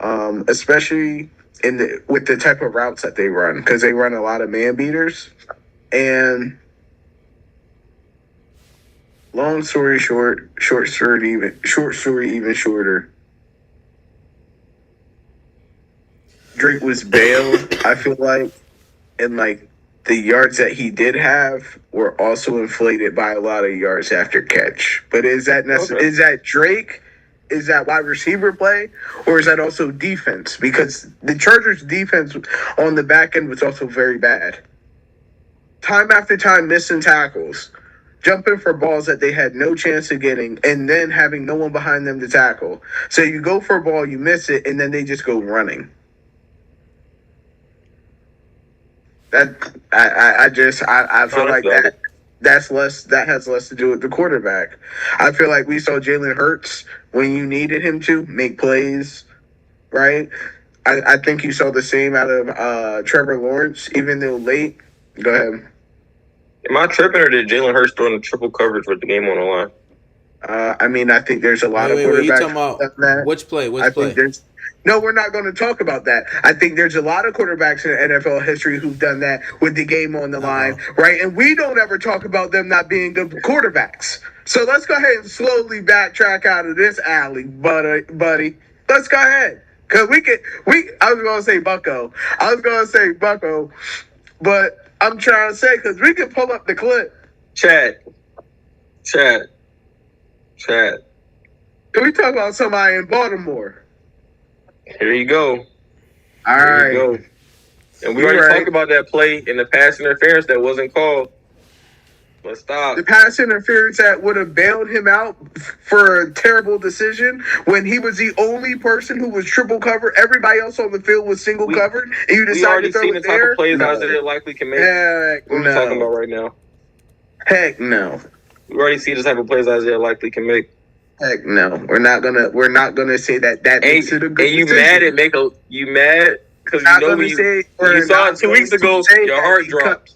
especially with the type of routes that they run, because they run a lot of man beaters. And long story short, short story even shorter. Drake was bailed, I feel like, and like the yards that he did have were also inflated by a lot of yards after catch. But is that Is that Drake? Is that wide receiver play, or is that also defense? Because the Chargers' defense on the back end was also very bad. Time after time, missing tackles, jumping for balls that they had no chance of getting, and then having no one behind them to tackle. So you go for a ball, you miss it, and then they just go running. That I feel like that has less to do with the quarterback. I feel like we saw Jalen Hurts when you needed him to make plays, right? I think you saw the same out of Trevor Lawrence, even though late. Go ahead. Am I tripping, or did Jalen Hurts throw in triple coverage with the game on the line? I mean, I think there's a lot of Wait, you quarterbacks talking about that. which play? I think there's no. We're not going to talk about that. I think there's a lot of quarterbacks in NFL history who've done that with the game on the line, right? And we don't ever talk about them not being good quarterbacks. So let's go ahead and slowly backtrack out of this alley, buddy. Let's go ahead, cause I was going to say Bucko. But I'm trying to say because we can pull up the clip. Chad. Can we talk about somebody in Baltimore? Here you go. All right. You go. And we already talked about that play in the pass interference that wasn't called. Let's stop. The pass interference that would have bailed him out for a terrible decision when he was the only person who was triple covered. Everybody else on the field was single covered, and you decided to throw it there? We already seen the type of plays Isaiah likely can make. Heck what are we talking about right now? Heck no. We already see the type of plays Isaiah likely can make. Heck no. We're not gonna say that makes it a good decision. And you mad because you know you saw it 2 weeks ago. Your heart dropped.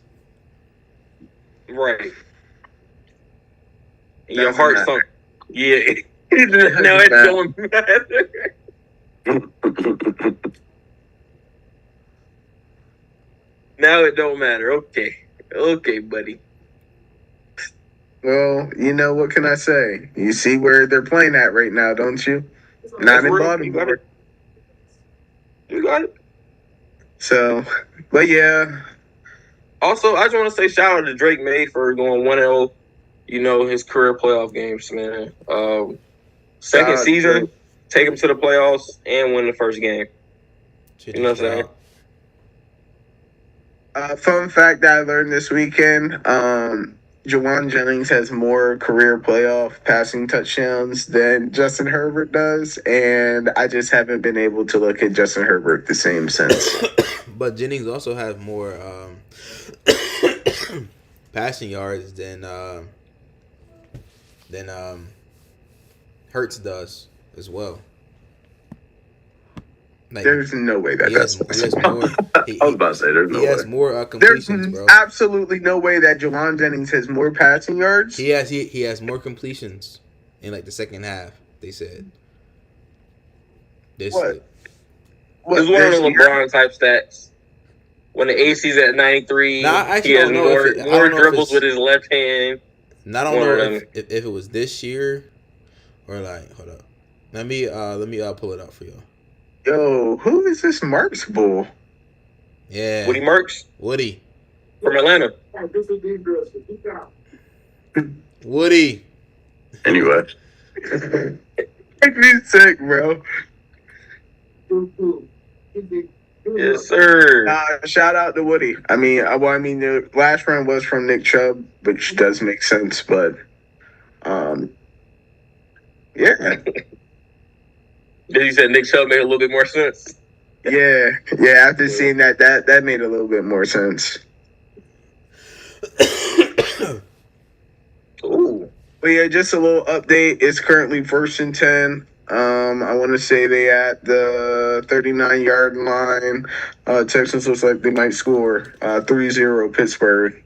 Right. Your heart sunk. Yeah. Now it don't matter. Now it don't matter. Okay, buddy. Well, you know, what can I say? You see where they're playing at right now, don't you? Not in Baltimore. You got it. So, but yeah. Also, I just want to say shout out to Drake May for going 1-0, his career playoff games, man. Second season, take him to the playoffs and win the first game. You know what I'm saying? Fun fact that I learned this weekend, Jawan Jennings has more career playoff passing touchdowns than Justin Herbert does, and I just haven't been able to look at Justin Herbert the same since. But Jennings also has more passing yards than Hurts does as well. Like There's no way that he has possible. more. I was about to say there's no He has way. more There's completions, bro. absolutely no way that Jawan Jennings has more passing yards. He has more completions in like the second half. They said this. What? It's one of this the year? LeBron type stats. When the AC's at 93, Nah, I actually he has don't know if it, I more don't know if dribbles it's. with his left hand. And I don't One know of them. if it was this year or like hold up. Let me pull it up for you. Yo, who is this Marks bull? Yeah. Woody Merckx Woody. from Atlanta. Woody. Anyway, Make me sick, bro. Yes, sir. Shout out to Woody. I mean, the last round was from Nick Chubb, which does make sense, but yeah. Then you said Nick Chubb made a little bit more sense. Yeah. After seeing that made a little bit more sense. Ooh. But yeah, just a little update. It's currently 1st and 10. I want to say they at the 39-yard line. Texans looks like they might score 3-0 Pittsburgh.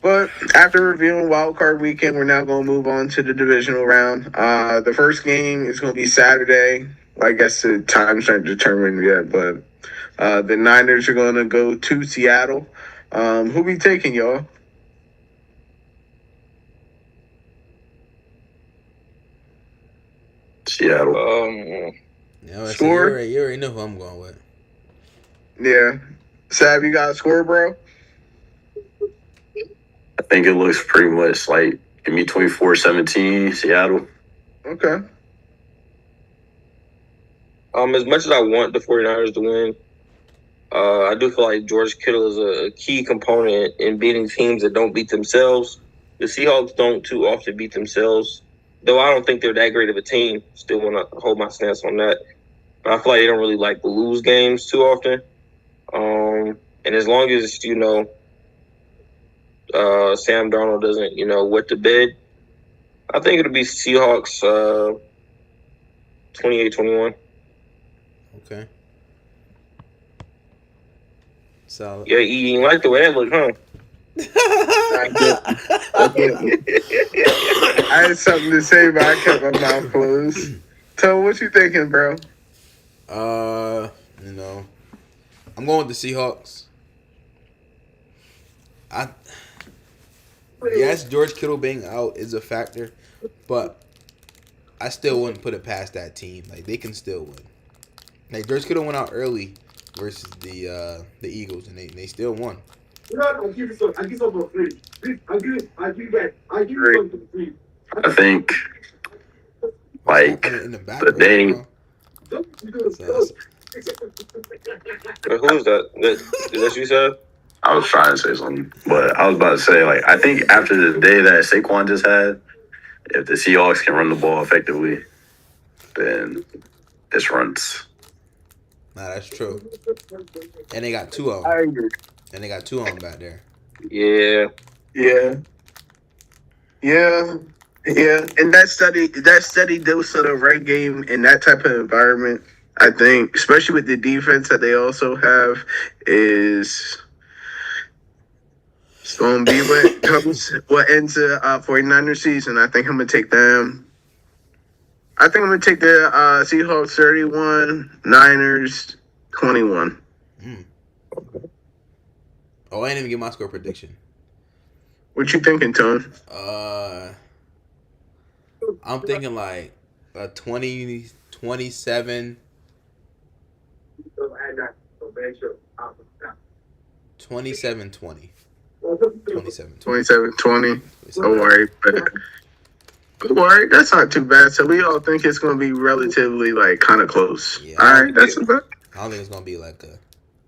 But after reviewing Wild Card Weekend, we're now going to move on to the divisional round. The first game is going to be Saturday. I guess the time's not determined yet, but the Niners are going to go to Seattle. Who we taking, y'all? Seattle. Yeah, Score? You already know who I'm going with. Yeah. Sav, you got a score, bro? I think it looks pretty much like in between 4-17 Seattle. Okay. As much as I want the 49ers to win, I do feel like George Kittle is a key component in beating teams that don't beat themselves. The Seahawks don't too often beat themselves, though I don't think they're that great of a team. Still want to hold my stance on that. I feel like they don't really like to lose games too often. And as long as, Sam Darnold doesn't, wet the bed, I think it'll be Seahawks 28-21. Okay. Solid. Yeah, you like the way that looked, huh? I had something to say, but I kept my mouth closed. So, what you thinking, bro? I'm going with the Seahawks. Yes, George Kittle being out is a factor, but I still wouldn't put it past that team. Like, they can still win. Like, George Kittle went out early versus the Eagles, and they still won. I'll give you some. I'll give you some for free. I'll give you that. I'll give you some for free. I think like In the back, the day. Who is that? Is that you said? I was trying to say something, but I was about to say, like, I think after the day that Saquon just had, if the Seahawks can run the ball effectively, then it's runs. Nah, that's true. And they got two of I them. agree. And they got two of them back there. Yeah. And that steady dose of the right game in that type of environment, I think, especially with the defense that they also have, is it's going to be what ends the 49er season. I think I'm going to take them. I think I'm going to take the Seahawks 31, Niners 21. Oh, I didn't even get my score prediction. What you thinking, Tone? I'm thinking like a 20, 27, 27, 20. 27, 20. 27-20. Don't worry. Don't worry. That's not too bad. So we all think it's going to be relatively, like, kind of close. Yeah. All right. That's about. I don't think it's going to be like a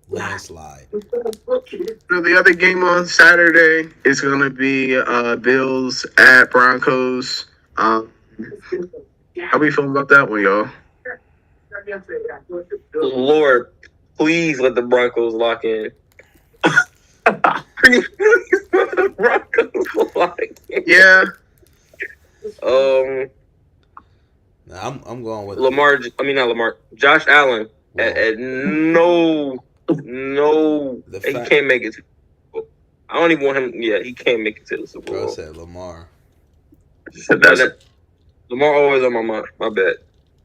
landslide. So the other game on Saturday is going to be Bills at Broncos. How we feeling about that one, y'all? Lord, please let the Broncos lock in. Please let the Broncos lock in. Yeah. Nah, I'm going with Lamar. I mean, not Lamar. Josh Allen. Whoa. At no, The he fact- can't make it. I don't even want him. Yeah, he can't make it to the Super Bro Bowl. said Lamar. Lamar always on my mind. My bad.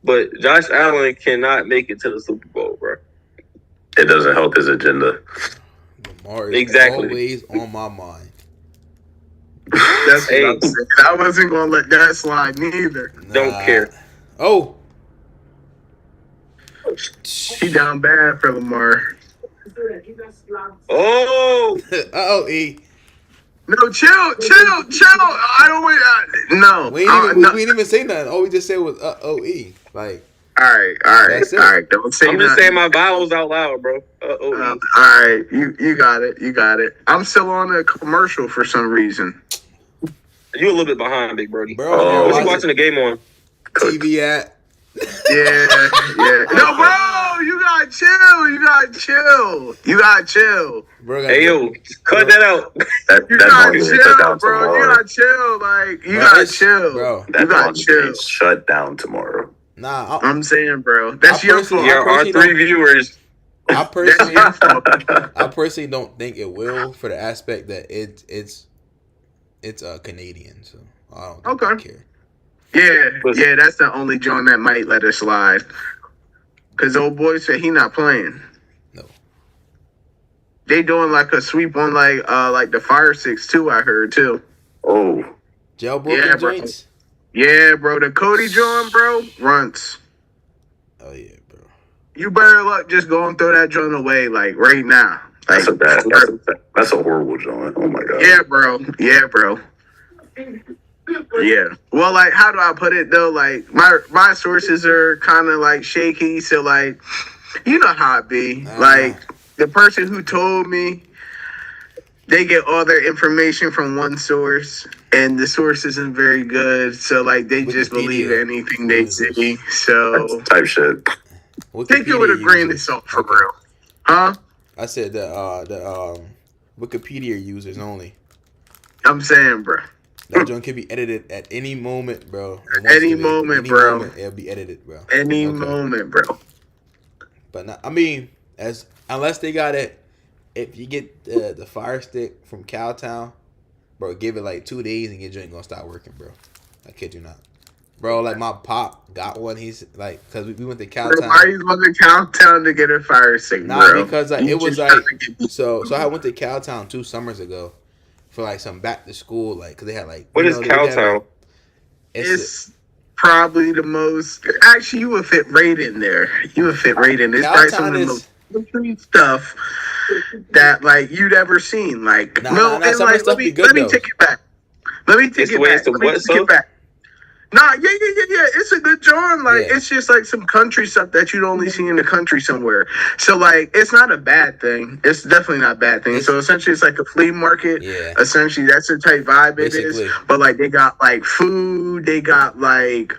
But Josh Allen cannot make it to the Super Bowl, bro. It doesn't help his agenda. Lamar is Exactly. always on my mind. That's Hey. what I'm saying. I wasn't gonna let that slide neither. Don't care. Oh. He down bad for Lamar. Oh, Uh-oh, E. No, chill. I don't want. No, We ain't even say nothing. All we just said was E. Like, All right. That's it. Don't say I'm just nothing. saying my vowels out loud, bro. All right, you got it. I'm still on a commercial for some reason. You a little bit behind, Big Brody. bro, Oh. What's watching you watching the game on? TV at. Yeah. No, bro, you gotta chill. Bro, Hey yo, cut that out. That You that gotta joint gets shut chill, down bro. tomorrow. You gotta chill. Like you Bro, gotta it's- chill. bro. You That gotta joint chill. gets shut down tomorrow. Nah, I'm saying, bro, that's I your personally- fault. Yeah, our personally three viewers. I That's personally, your fault. I personally don't think it will for the aspect that it's Canadian, so I don't think Okay. I care. Yeah, that's the only joint that might let us slide. Cause old boy said he not playing. No. They doing like a sweep on like the Fire Six too. I heard too. Oh, Jailbroken Yeah, bro. joints? Yeah, bro, the Cody joint, bro, runts. Oh yeah, bro. You better luck just go and throw that joint away like right now. Like, that's a horrible joint. Oh my god. yeah, bro. Yeah. Well, like, how do I put it though? Like, my sources are kind of like shaky, so like, you know how it be. Like, the person who told me, they get all their information from one source, and the source isn't very good. So like, they just believe Wikipedia anything they users. see. So Type shit. take it with a Wikipedia grain of users. salt for Okay. real, huh? I said the Wikipedia users only. I'm saying, bro. That joint can be edited at any moment, bro. And Any once moment, bro. Moment, it'll be edited, bro. Any Okay. moment, bro. But not, I mean, unless they got it, if you get the Fire Stick from Cowtown, bro, give it like 2 days and your joint gonna start working, bro. I kid you not, bro. Like my pop got one. He's like, cause we went to Bro, Cowtown. why are you going to Cowtown to get a Fire Stick, Nah, bro? because like You it was just like trying to get- so I went to Cowtown 2 summers ago for like some back to school, like cause they had like What you is know, they had, Cowtown? like, It's probably the most. Actually, you would fit right in there. You would fit right in. It's probably some of the most stuff that like you'd ever seen. Like, Nah, no, nah, and some of the like, stuff let me be good, let me though. take it back. Let me take It's it ways back. to Let me what, take so? it back. Nah, yeah. It's a good John. Like, Yeah. it's just like some country stuff that you'd only see in the country somewhere. So, like, it's not a bad thing. It's definitely not a bad thing. So, essentially, it's like a flea market. Yeah. Essentially, that's the type vibe it Basically. is. But like, they got like food. They got like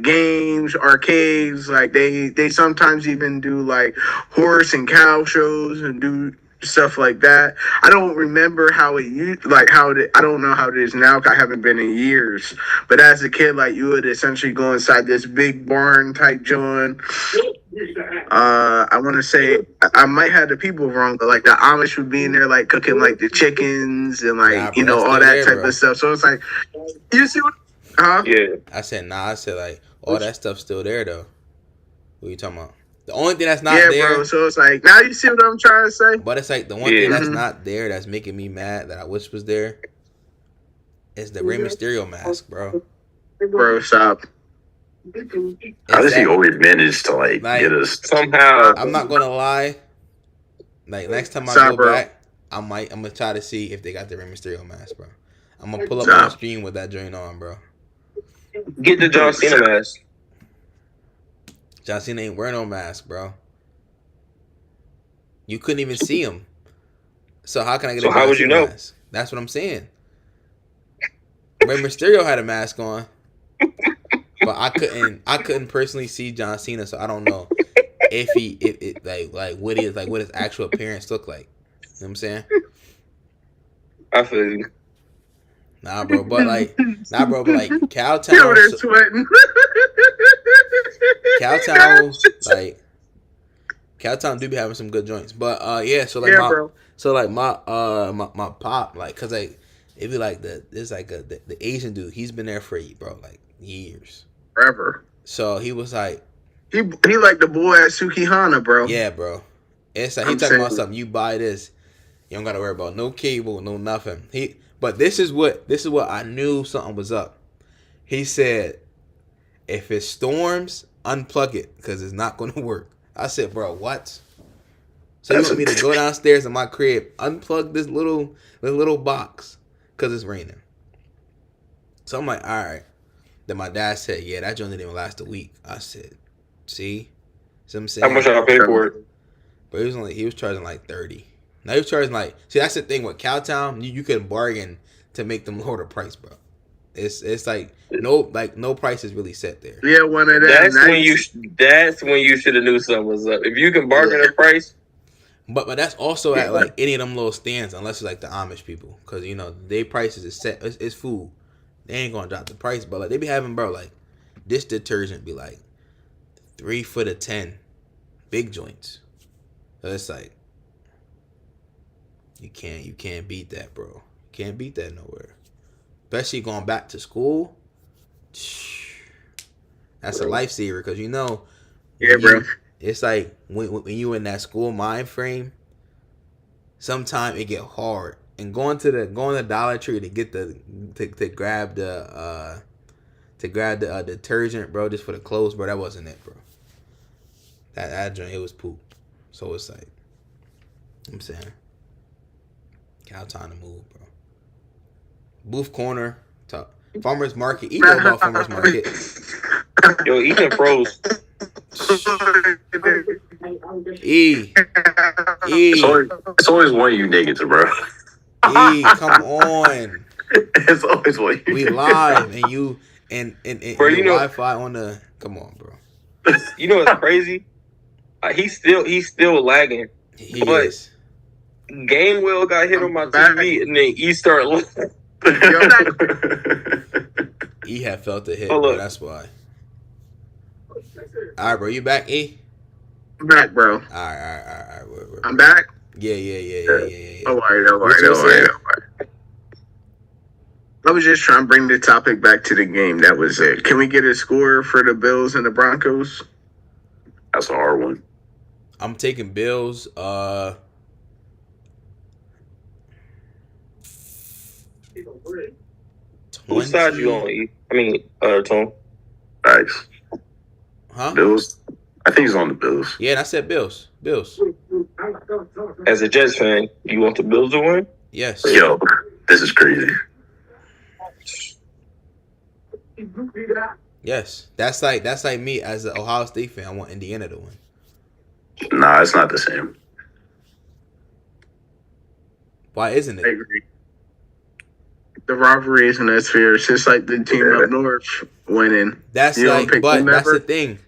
games, arcades. Like, they sometimes even do like horse and cow shows and do stuff like that. I don't remember how it used, like how it. I don't know how it is now. 'Cause I haven't been in years. But as a kid, like you would essentially go inside this big barn type joint. I want to say I might have the people wrong, but like the Amish would be in there, like cooking like the chickens and like Nah, bro, you know that's all still that there, type bro. of stuff. So it's like, you see what? Huh? Yeah. I said nah. I said like all that stuff's still there though. What are you talking about? The only thing that's not Yeah, there, bro. So it's like now you see what I'm trying to say. but it's like the one Yeah. thing that's Mhm. not there that's making me mad that I wish was there is the Rey Mysterio mask, bro. Bro, stop. How does he that- always manage to like Like- get us? Somehow. I'm not gonna lie. Like next time I Stop, go bro. back, I'm gonna try to see if they got the Rey Mysterio mask, bro. I'm gonna pull up on the Stop. stream with that joint on, bro. Get the John Cena mask. John Cena ain't wearing no mask, bro. You couldn't even see him. So how can I get So a how John would you Cena know? mask? That's what I'm saying. Rey Mysterio had a mask on, but I couldn't personally see John Cena, so I don't know if what his actual appearance looked like. You know what I'm saying? I feel you. Nah, bro, but like You over Cowtown. there sweating. Cowtown, like Cowtown do be having some good joints, but yeah. So like bro. my pop, like, cause like it be like there's like the Asian dude. He's been there for like years. Forever. So he was like, he like the boy at Sukihana, bro. yeah, bro. It's like he talking about something. You buy this, you don't gotta worry about no cable, no nothing. But this is what I knew something was up. He said, if it storms, unplug it because it's not gonna work. I said, bro, what? So you want me to go downstairs in my crib, unplug this little box because it's raining? So I'm like, all right. Then my dad said, yeah, that joint didn't even last a week. I said, see what I'm saying? How much y'all pay for it? But he was charging like 30. Now he was charging like, see, that's the thing with Cowtown, you can bargain to make them lower the price, bro. It's like no price is really set there. Yeah, one of them. That's when you should have knew something was up. If you can bargain a price. But that's also at like any of them little stands, unless it's like the Amish people, because you know their prices is set. It's food. They ain't gonna drop the price, but like they be having, bro, like this detergent be like 3 for the 10, big joints. So it's like you can't beat that, bro. Can't beat that nowhere. Especially going back to school. That's a lifesaver because you know. Yeah, bro. It's like when you in that school mind frame. Sometimes it get hard, and going to Dollar Tree to get to grab the detergent, bro, just for the clothes, bro. That wasn't it, bro. That joint, it was poop. So it's like, I'm saying, cow time to move, bro. Booth corner, farmers market. You know about farmers market. Yo, eating froze. It's always one of you niggas, bro. Come on. It's always one of you. We live and you and bro, you know, Wi-Fi on the. Come on, bro. You know what's crazy? He's still lagging. He is. Gainwell got hit on my TV, and then he started looking. He had felt the hit, bro. That's why. All right, bro. You back, E? I'm back, bro. All right. I'm back? Yeah. All right. I was just trying to bring the topic back to the game. That was it. Can we get a score for the Bills and the Broncos? That's a hard one. I'm taking Bills. Whose side you on, E? I mean, Tom. Nice. Huh? Bills. I think he's on the Bills. Yeah, and I said Bills. As a Jets fan, you want the Bills to win? Yes. Yo, this is crazy. Yes. That's like me as an Ohio State fan. I want Indiana to win. Nah, it's not the same. Why isn't I it? agree. The rivalry isn't as fierce. It's like the team up north winning. That's You don't like, pick but them that's ever? the thing.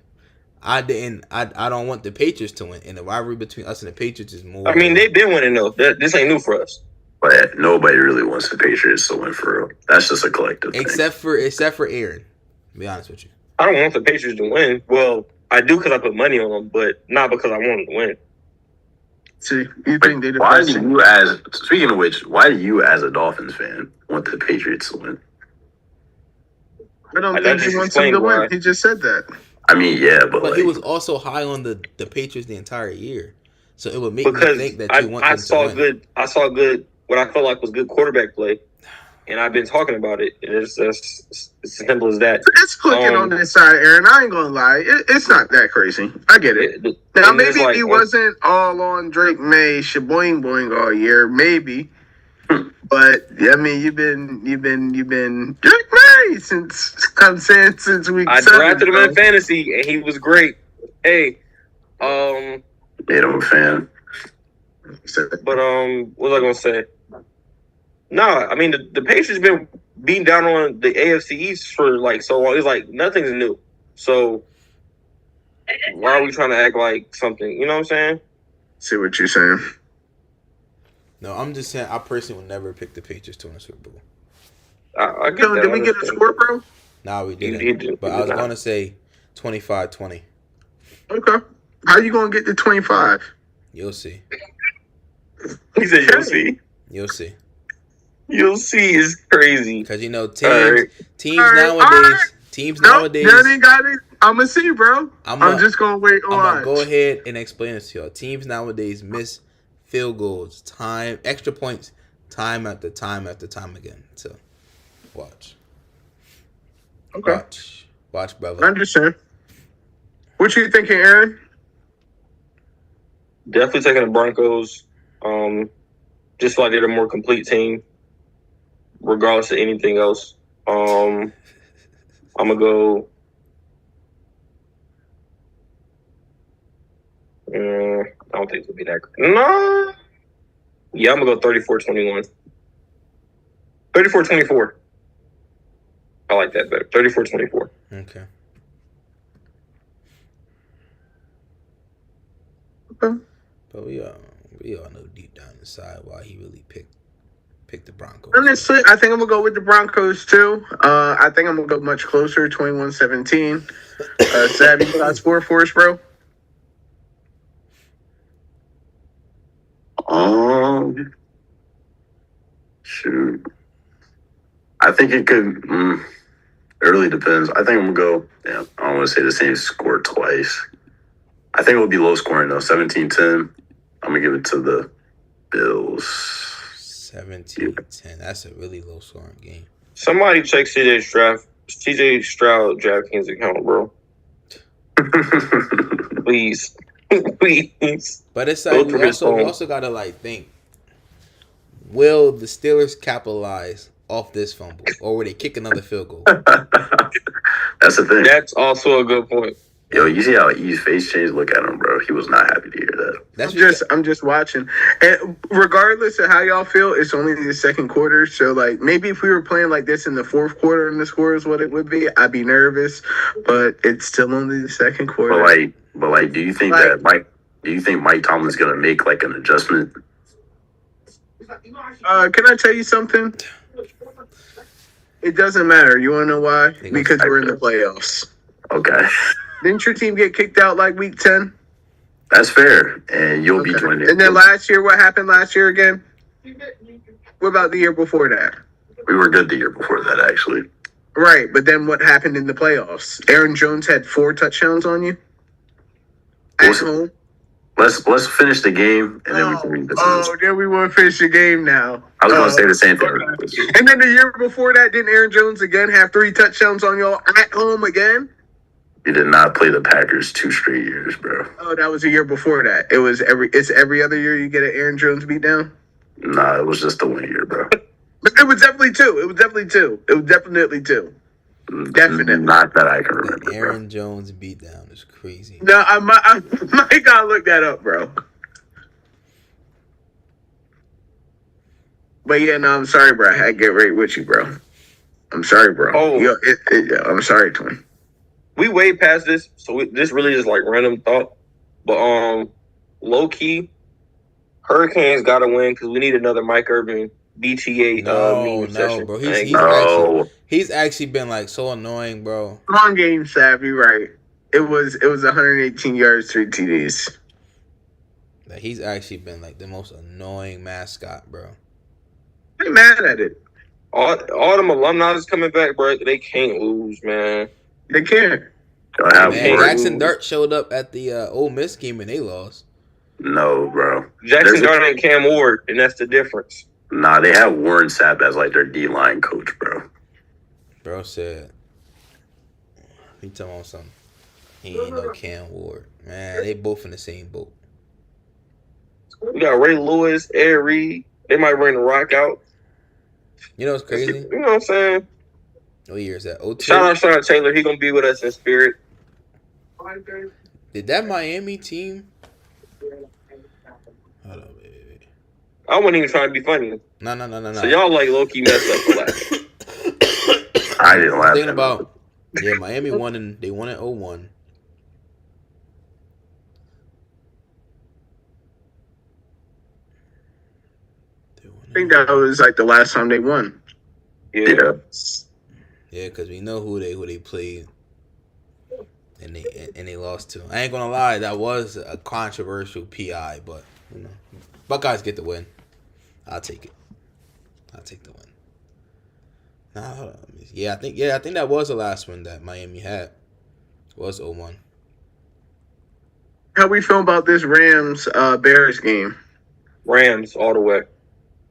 I don't want the Patriots to win, and the rivalry between us and the Patriots is more. I mean, they've been winning though. This ain't new for us. But nobody really wants the Patriots to win for real. That's just a collective thing. except for Aaron. To be honest with you, I don't want the Patriots to win. Well, I do because I put money on them, but not because I want them to win. See, you think they're the Why best do team? you, as speaking of which, why do you, as a Dolphins fan, want the Patriots to win? I don't I think just he wants them explained to win. why. He just said that. I mean, yeah, but but like, he was also high on the Patriots the entire year, so it would make me Because think that you want I them saw to win. I saw good. What I felt like was good quarterback play, and I've been talking about it. It's as simple as that. It's clicking on this side, Aaron. I ain't gonna lie. It's not that crazy. I get it. Now, And it's maybe like, he wasn't all on Drake May, shaboing boing all year, maybe. But I mean, you've been Drake May since week I 7. drafted him bro. in fantasy, and he was great. Hey, made him a fan. but what was I gonna say? No, I mean the Patriots been beating down on the AFC East for like so long. It's like nothing's new. So why are we trying to act like something? You know what I'm saying? See what you're saying. No, I'm just saying I personally would never pick the Patriots to win a Super Bowl. I get So, that. did we get a score, bro? Nah, we You didn't. did, But you I was did not. going to say 25-20. Okay. How you gonna get to 25? You'll see. He said you'll see. You'll see. You'll see is crazy. Because All teams All right. teams Nope, nowadays. that ain't got it. I'm gonna see, bro. I'm just gonna wait and I'm gonna watch. go ahead and explain this to y'all. Teams nowadays miss field goals, extra points, time after time after time again. So, watch. Okay. Watch, I brother. understand. What you thinking, Aaron? Definitely taking the Broncos. Just like they're a more complete team, regardless of anything else. I'm gonna go. I don't think it'll be that. No. Yeah, I'm gonna go 34-21. 34-24. I like that better. 34-24. Okay. But we all know deep down inside why he really picked the Broncos. Honestly, I think I'm gonna go with the Broncos too. I think I'm gonna go much closer, 21-17. Savvy, you got score for us, bro? Shoot. I think it could. It really depends. I think I'm gonna go. Yeah, I don't want to say the same score twice. I think it will be low scoring though. 17-10. I'm gonna give it to the Bills. 17-10. That's a really low scoring game. Somebody check CJ Stroud DraftKings account, bro. Please. Please. But it's like we also gotta like think. Will the Steelers capitalize off this fumble, or will they kick another field goal? That's the thing. That's also a good point. Yo, you see how E's face changed? Look at him, bro. He was not happy to hear that. I'm just watching. And regardless of how y'all feel, it's only the second quarter. So like maybe if we were playing like this in the fourth quarter and the score is what it would be, I'd be nervous. But it's still only the second quarter. But like, do you think Mike Tomlin's gonna make like an adjustment? Can I tell you something? It doesn't matter. You wanna know why? Because we're in the playoffs. Okay. Didn't your team get kicked out like week 10? That's fair. And you'll be joining. And then last year, what happened last year again? What about the year before that? We were good the year before that, actually. Right, but then what happened in the playoffs? Aaron Jones had 4 touchdowns on you? At home? Let's finish the game, and then we can revisit this. Then we want to finish the game now. I was going to say the same thing. Okay. And then the year before that, didn't Aaron Jones again have 3 touchdowns on y'all at home again? He did not play the Packers 2 straight years, bro. Oh, that was a year before that. It's every other year you get an Aaron Jones beat down? Nah, it was just the 1 year, bro. But it was definitely 2. It was definitely 2. Definitely. Not that I can remember. The Aaron Jones beatdown is crazy. No, I might gotta look that up, bro. But yeah, no, I'm sorry, bro. I had to get right with you, bro. I'm sorry, bro. Oh. I'm sorry, twin. We way past this, so this really is like random thought. But low key, Hurricanes gotta win because we need another Mike Irvin BTA meme session. Bro. He's actually been like so annoying, bro. Wrong game, Savvy. Right? It was 118 yards, 3 TDs. Like, he's actually been like the most annoying mascot, bro. I'm mad at it. All them alumni is coming back, bro. They can't lose, man. They can't. Jackson Dart showed up at the Ole Miss game and they lost. No, bro. Jackson Dart ain't Cam Ward, and that's the difference. Nah, they have Warren Sapp as like their D-line coach, bro. Bro said, he talking about something. He ain't no Cam Ward. Man, they both in the same boat. We got Ray Lewis, Ed Reed. They might bring the Rock out. You know what's crazy? You know what I'm saying? What year is that? 02? Shout out Sean Taylor. He gonna be with us in spirit. Did that Miami team? Hold on, baby. I wasn't even trying to be funny. No. So y'all like low-key messed up for laughing. I didn't laugh. Thinking about Miami won in 01. I think that was like the last time they won. Yeah. Yeah, because we know who they played and they lost to. I ain't gonna lie, that was a controversial PI, but you know, Buckeyes get the win. I'll take it. I'll take the win. Nah, hold on. I think that was the last one that Miami had. Was 0-1. How we feel about this Rams Bears game? Rams all the way.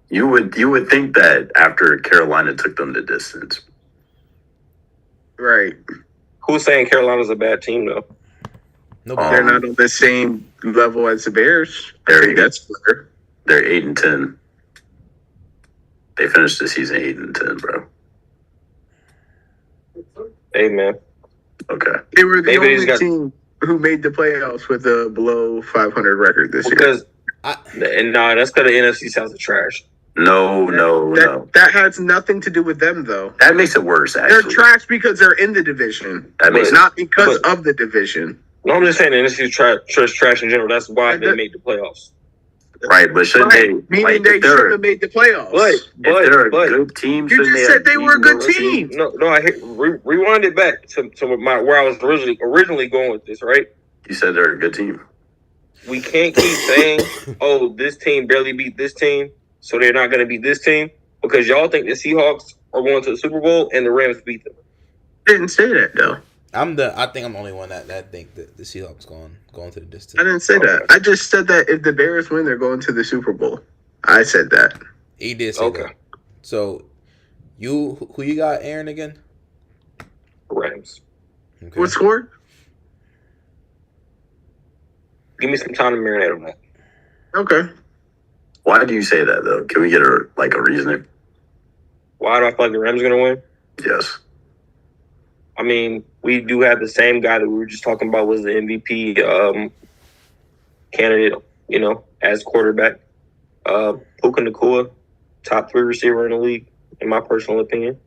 You would think that after Carolina took them the distance. Right. Who's saying Carolina's a bad team though? Nobody. They're not on the same level as the Bears. I think that's clear. They're 8-10. They finished the season 8-10, bro. Hey man. Okay. They were the Maybe only team who made the playoffs with a below 500 record this year. Because that's because the NFC South is trash. No. That has nothing to do with them, though. That makes it worse, actually. They're trash because they're in the division. That makes not because of the division. No, I'm just saying the NFC is trash in general. That's why they made the playoffs. Right, but shouldn't they? Meaning they should have made the playoffs. If they're a good team, you just said they were a good team. No, I rewind it back to where I was originally going with this, right? You said they're a good team. We can't keep saying, "Oh, this team barely beat this team, so they're not going to beat this team," because y'all think the Seahawks are going to the Super Bowl and the Rams beat them. Didn't say that though. I think I'm the only one that think that the Seahawks going to the distance. I didn't say that. I just said that if the Bears win, they're going to the Super Bowl. I said that. He did say that. So, who you got, Aaron, again? Rams. Okay. What score? Give me some time to marinate on that. Okay. Why do you say that though? Can we get a reasoning? Why do I feel like the Rams are going to win? Yes. I mean, we do have the same guy that we were just talking about was the MVP candidate, as quarterback. Puka Nacua, top 3 receiver in the league, in my personal opinion.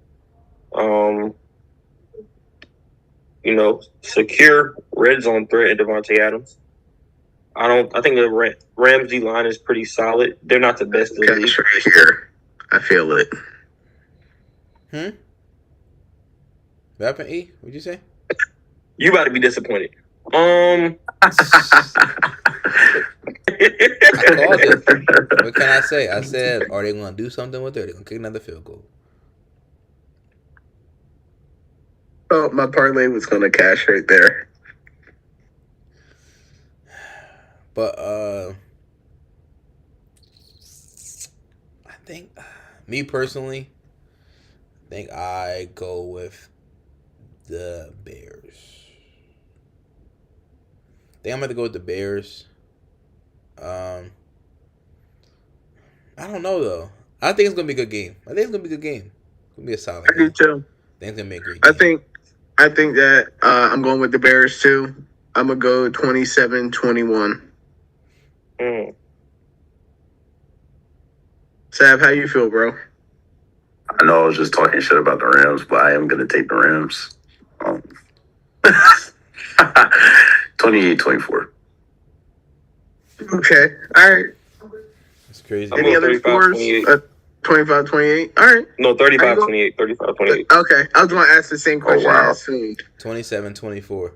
Secure red zone threat in Devontae Adams. I think the Rams D line is pretty solid. They're not the best in the league. Right here. I feel it. What happened, E? What'd you say? You about to be disappointed. I called it. What can I say? I said, are they going to do something with it? Or are they going to kick another field goal? Oh, my parlay was going to cash right there. But I think, me personally, I think I go with the Bears. I think I'm going to go with the Bears. I don't know, though. I think it's going to be a good game. It's going to be a solid game. I do, too. I think it's going to be a great game. I think that I'm going with the Bears, too. I'm going to go 27-21. Sav, how you feel, bro? I know I was just talking shit about the Rams, but I am going to take the Rams. 28-24. Okay. All right. That's crazy. Any other scores? 25-28. All right. No, 35-28. 35-28. Okay. I was going to ask the same question I assumed. 27-24.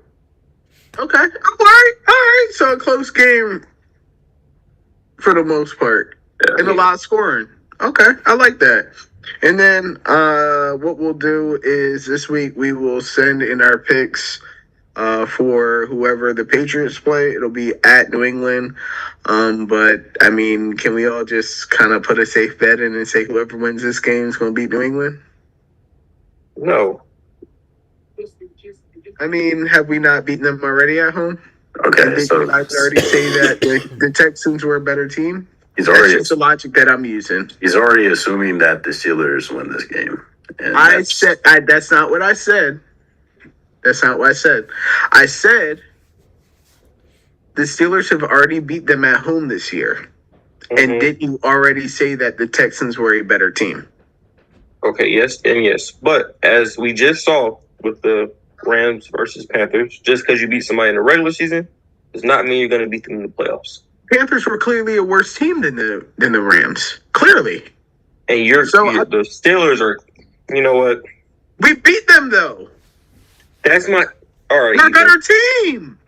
Okay. All right. So a close game for the most part. And a lot of scoring. Okay. I like that. And then what we'll do is this week we will send in our picks for whoever the Patriots play. It'll be at New England. But, I mean, can we all just kind of put a safe bet in and say whoever wins this game is going to beat New England? No. I mean, have we not beaten them already at home? Okay, so I already say that the Texans were a better team. That's just the logic that I'm using. He's already assuming that the Steelers win this game. And that's not what I said. That's not what I said. I said the Steelers have already beat them at home this year. Mm-hmm. And didn't you already say that the Texans were a better team? Okay, yes and yes. But as we just saw with the Rams versus Panthers, just because you beat somebody in the regular season does not mean you're going to beat them in the playoffs. Panthers were clearly a worse team than the Rams. Clearly. And the Steelers are, you know what? We beat them, though. That's my... All right. We're a Ethan. better team.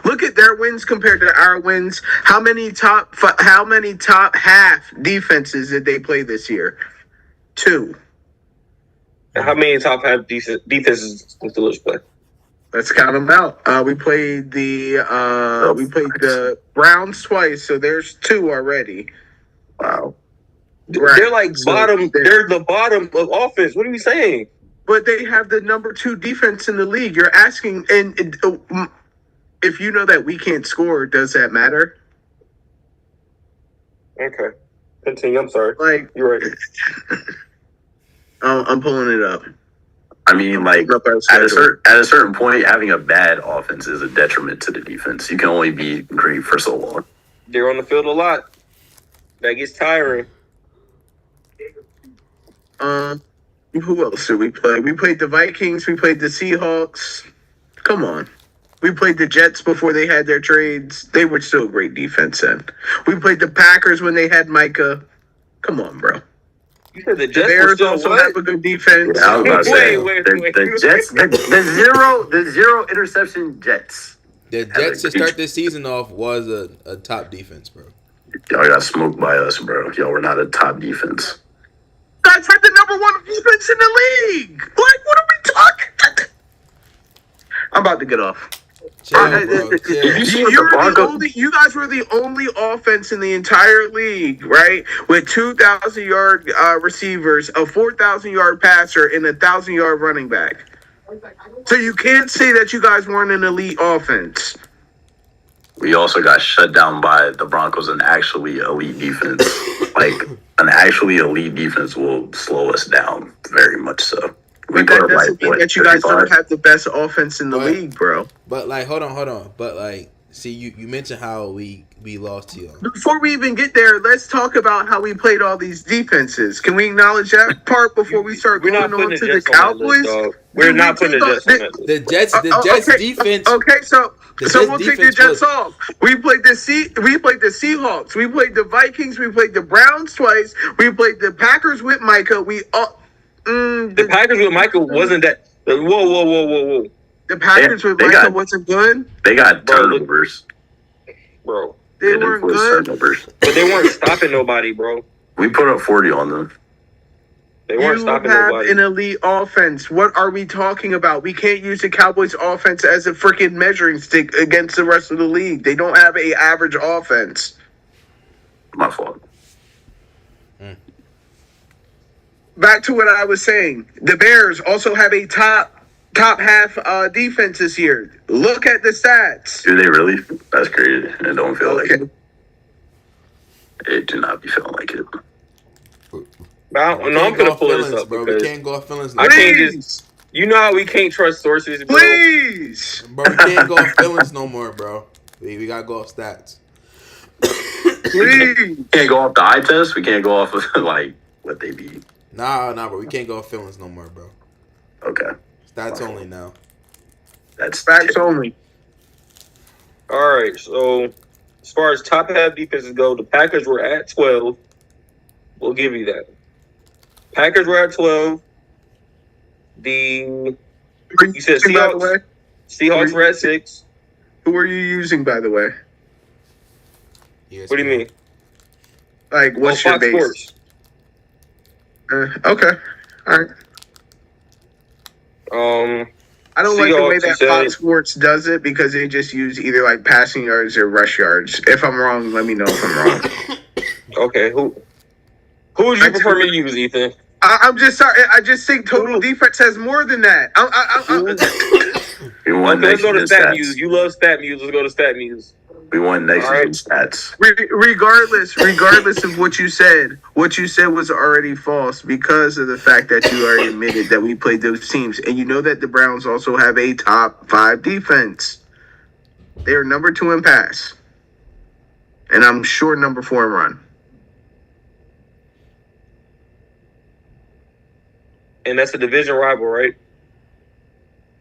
Look at their wins compared to our wins. How many top half defenses did they play this year? 2. How many top half defenses the Steelers play? Let's count them out. We played the Browns twice, so there's 2 already. Wow. Right. They're like So bottom. They're the bottom of offense. What are you saying? But they have the number 2 defense in the league. You're asking, and if you know that we can't score, does that matter? Okay. Continue. I'm sorry. Like, You're right. I'm pulling it up. I mean, like at a certain point, having a bad offense is a detriment to the defense. You can only be great for so long. They're on the field a lot. That gets tiring. Who else did we play? We played the Vikings. We played the Seahawks. Come on. We played the Jets before they had their trades. They were still a great defense then. We played the Packers when they had Micah. Come on, bro. You said the The Jets were Bears still also what? have a good defense. Yeah, I was about to say, Wait. the Jets, the zero interception Jets. The Jets to start this season off was a top defense, bro. Y'all got smoked by us, bro. Y'all were not a top defense. Guys had the number 1 defense in the league. Like, what are we talking? I'm about to get off. Chill, bro. Chill. You guys were the only offense in the entire league, right? With 2,000-yard receivers, a 4,000-yard passer, and a 1,000-yard running back. So you can't say that you guys weren't an elite offense. We also got shut down by the Broncos, an actually elite defense. Like, an actually elite defense will slow us down very much so. But that doesn't mean that you guys don't have the best offense in the league, bro. But like, hold on. But like, see, you mentioned how we lost to you. Before we even get there, let's talk about how we played all these defenses. Can we acknowledge that part before we start going on to the Cowboys? We're not putting the Jets on that list. The Jets defense. Okay, so we'll take the Jets off. We played the Seahawks. We played the Vikings. We played the Browns twice. We played the Packers with Micah. The Packers with Michael wasn't that. Whoa. The Packers with Micah wasn't good. They got turnovers, bro. They weren't good, but they weren't stopping nobody, bro. We put up 40 on them. They weren't stopping nobody. An elite offense. What are we talking about? We can't use the Cowboys' offense as a freaking measuring stick against the rest of the league. They don't have an average offense. My fault. Back to what I was saying. The Bears also have a top half defense this year. Look at the stats. Do they really? That's crazy. It don't feel like it. It do not be feeling like it. I'm gonna pull this up, bro. We can't go off feelings. I can't just. You know how we can't trust sources, bro. Please, bro. We can't go off feelings no more, bro. We gotta go off stats. Please. We can't go off the eye test. We can't go off of like what they be. Nah, bro. We can't go off feelings no more, bro. Okay. Stats only now. That's facts only. All right. So, as far as top half defenses go, the Packers were at 12. We'll give you that. Packers were at 12. You said Seahawks. Seahawks were at 6. Who are you using, by the way? Yes, what do you mean? Like, what's your Fox base? Sports. Okay. All right. I don't like the way that Fox Sports does it because they just use either like passing yards or rush yards. If I'm wrong, let me know if I'm wrong. Okay. Who would you prefer me to use, Ethan? I'm just sorry. I just think total defense has more than that. Let's go to StatMuse. You love StatMuse. Let's go to StatMuse. We won next season's stats. Regardless of what you said was already false because of the fact that you already admitted that we played those teams. And you know that the Browns also have a top 5 defense. They are number 2 in pass. And I'm sure number 4 in run. And that's a division rival, right?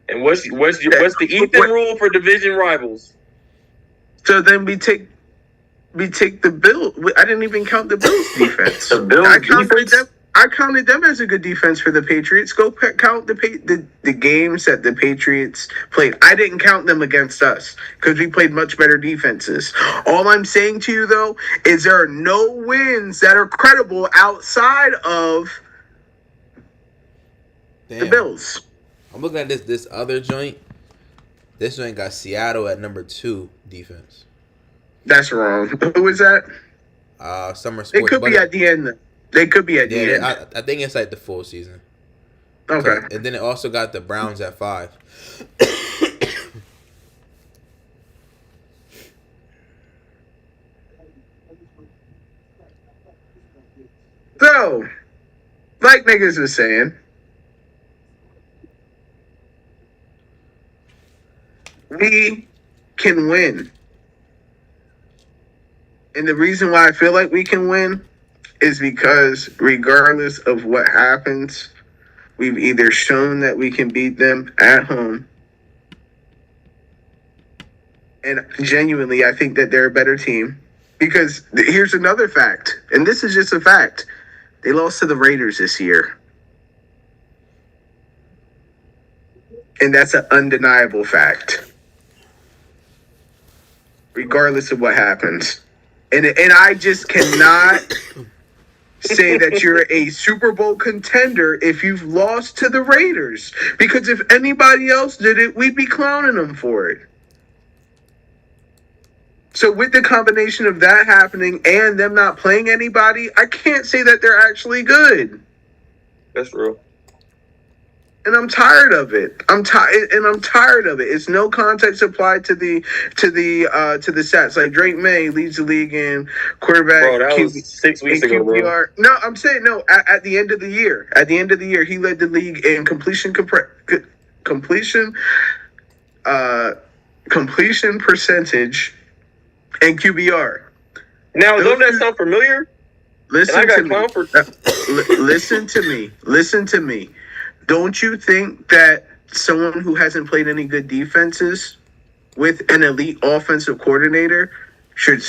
And what's the Ethan rule for division rivals? So then we take the Bills. I didn't even count the Bills defense. The Bills defense? I counted them as a good defense for the Patriots. Go count the games that the Patriots played. I didn't count them against us because we played much better defenses. All I'm saying to you, though, is there are no wins that are credible outside of the Bills. I'm looking at this other joint. This joint got Seattle at number 2 defense. That's wrong. Who is that? Summer Sports. It could be at the end. They could be at the end. I think it's like the full season. Okay. And then it also got the Browns at 5. So, like niggas was saying, we can win. And the reason why I feel like we can win is because regardless of what happens, we've either shown that we can beat them at home. And genuinely, I think that they're a better team. Because here's another fact, and this is just a fact. They lost to the Raiders this year. And that's an undeniable fact. Regardless of what happens. And I just cannot say that you're a Super Bowl contender if you've lost to the Raiders. Because if anybody else did it, we'd be clowning them for it. So with the combination of that happening and them not playing anybody, I can't say that they're actually good. That's real. And I'm tired of it. I'm tired of it. It's no context applied to the stats. Like Drake May leads the league in quarterback. Bro, that was 6 weeks ago, bro. No, I'm saying no. At the end of the year, he led the league in completion percentage and QBR. Now, don't that sound familiar? Listen to me. Don't you think that someone who hasn't played any good defenses with an elite offensive coordinator should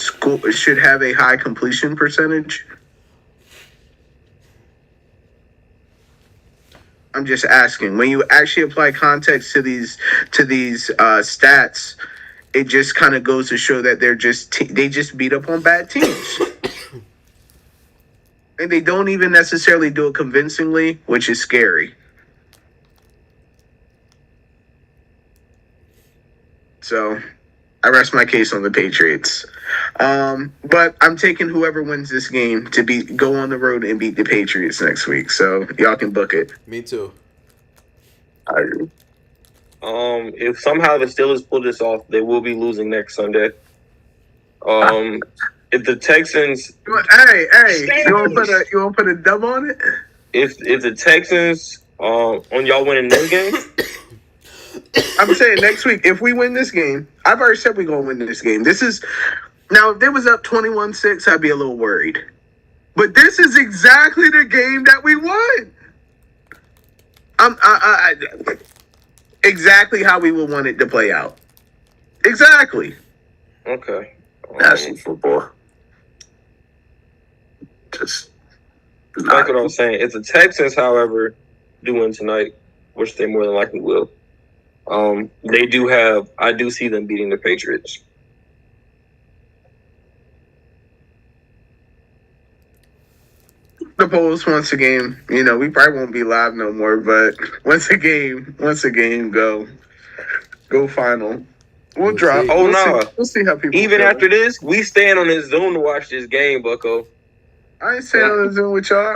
have a high completion percentage? I'm just asking. When you actually apply context to these stats, it just kind of goes to show that they just beat up on bad teams. And they don't even necessarily do it convincingly, which is scary. So, I rest my case on the Patriots. But I'm taking whoever wins this game to go on the road and beat the Patriots next week. So, y'all can book it. Me too. I agree. If somehow the Steelers pull this off, they will be losing next Sunday. If the Texans, you want to put a dub on it? If the Texans on y'all winning them games, I'm saying next week, if we win this game, I've already said we're gonna win this game. This is now if they was up 21-6, I'd be a little worried. But this is exactly the game that we won. Exactly how we would want it to play out. Exactly. okay. National football. Just Like what I was saying. If the Texans, however, do win tonight, which they more than likely will, I do see them beating the Patriots. The polls once a game, we probably won't be live no more, but once a game, go final. We'll drop. Oh, no. We'll see how people Even feel. after this, we stand on this Zoom to watch this game, Bucko. I ain't saying on the Zoom with y'all.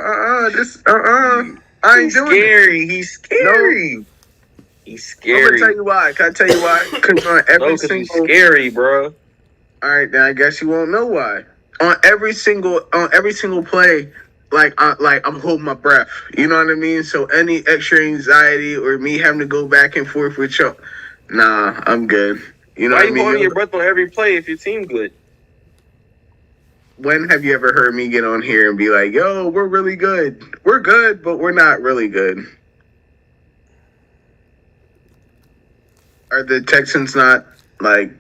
I ain't doing scary. He's scary. Nope. He's I'm scary. gonna tell you why. Can I tell you why? Because on every single. He's scary, bro. All right, then I guess you won't know why. On every single play, I'm holding my breath. You know what I mean? So any extra anxiety or me having to go back and forth with you, nah, I'm good. You know Why what I you mean? holding your breath on every play if your team good? When have you ever heard me get on here and be like, yo, we're really good. We're good, but we're not really good. Are the Texans not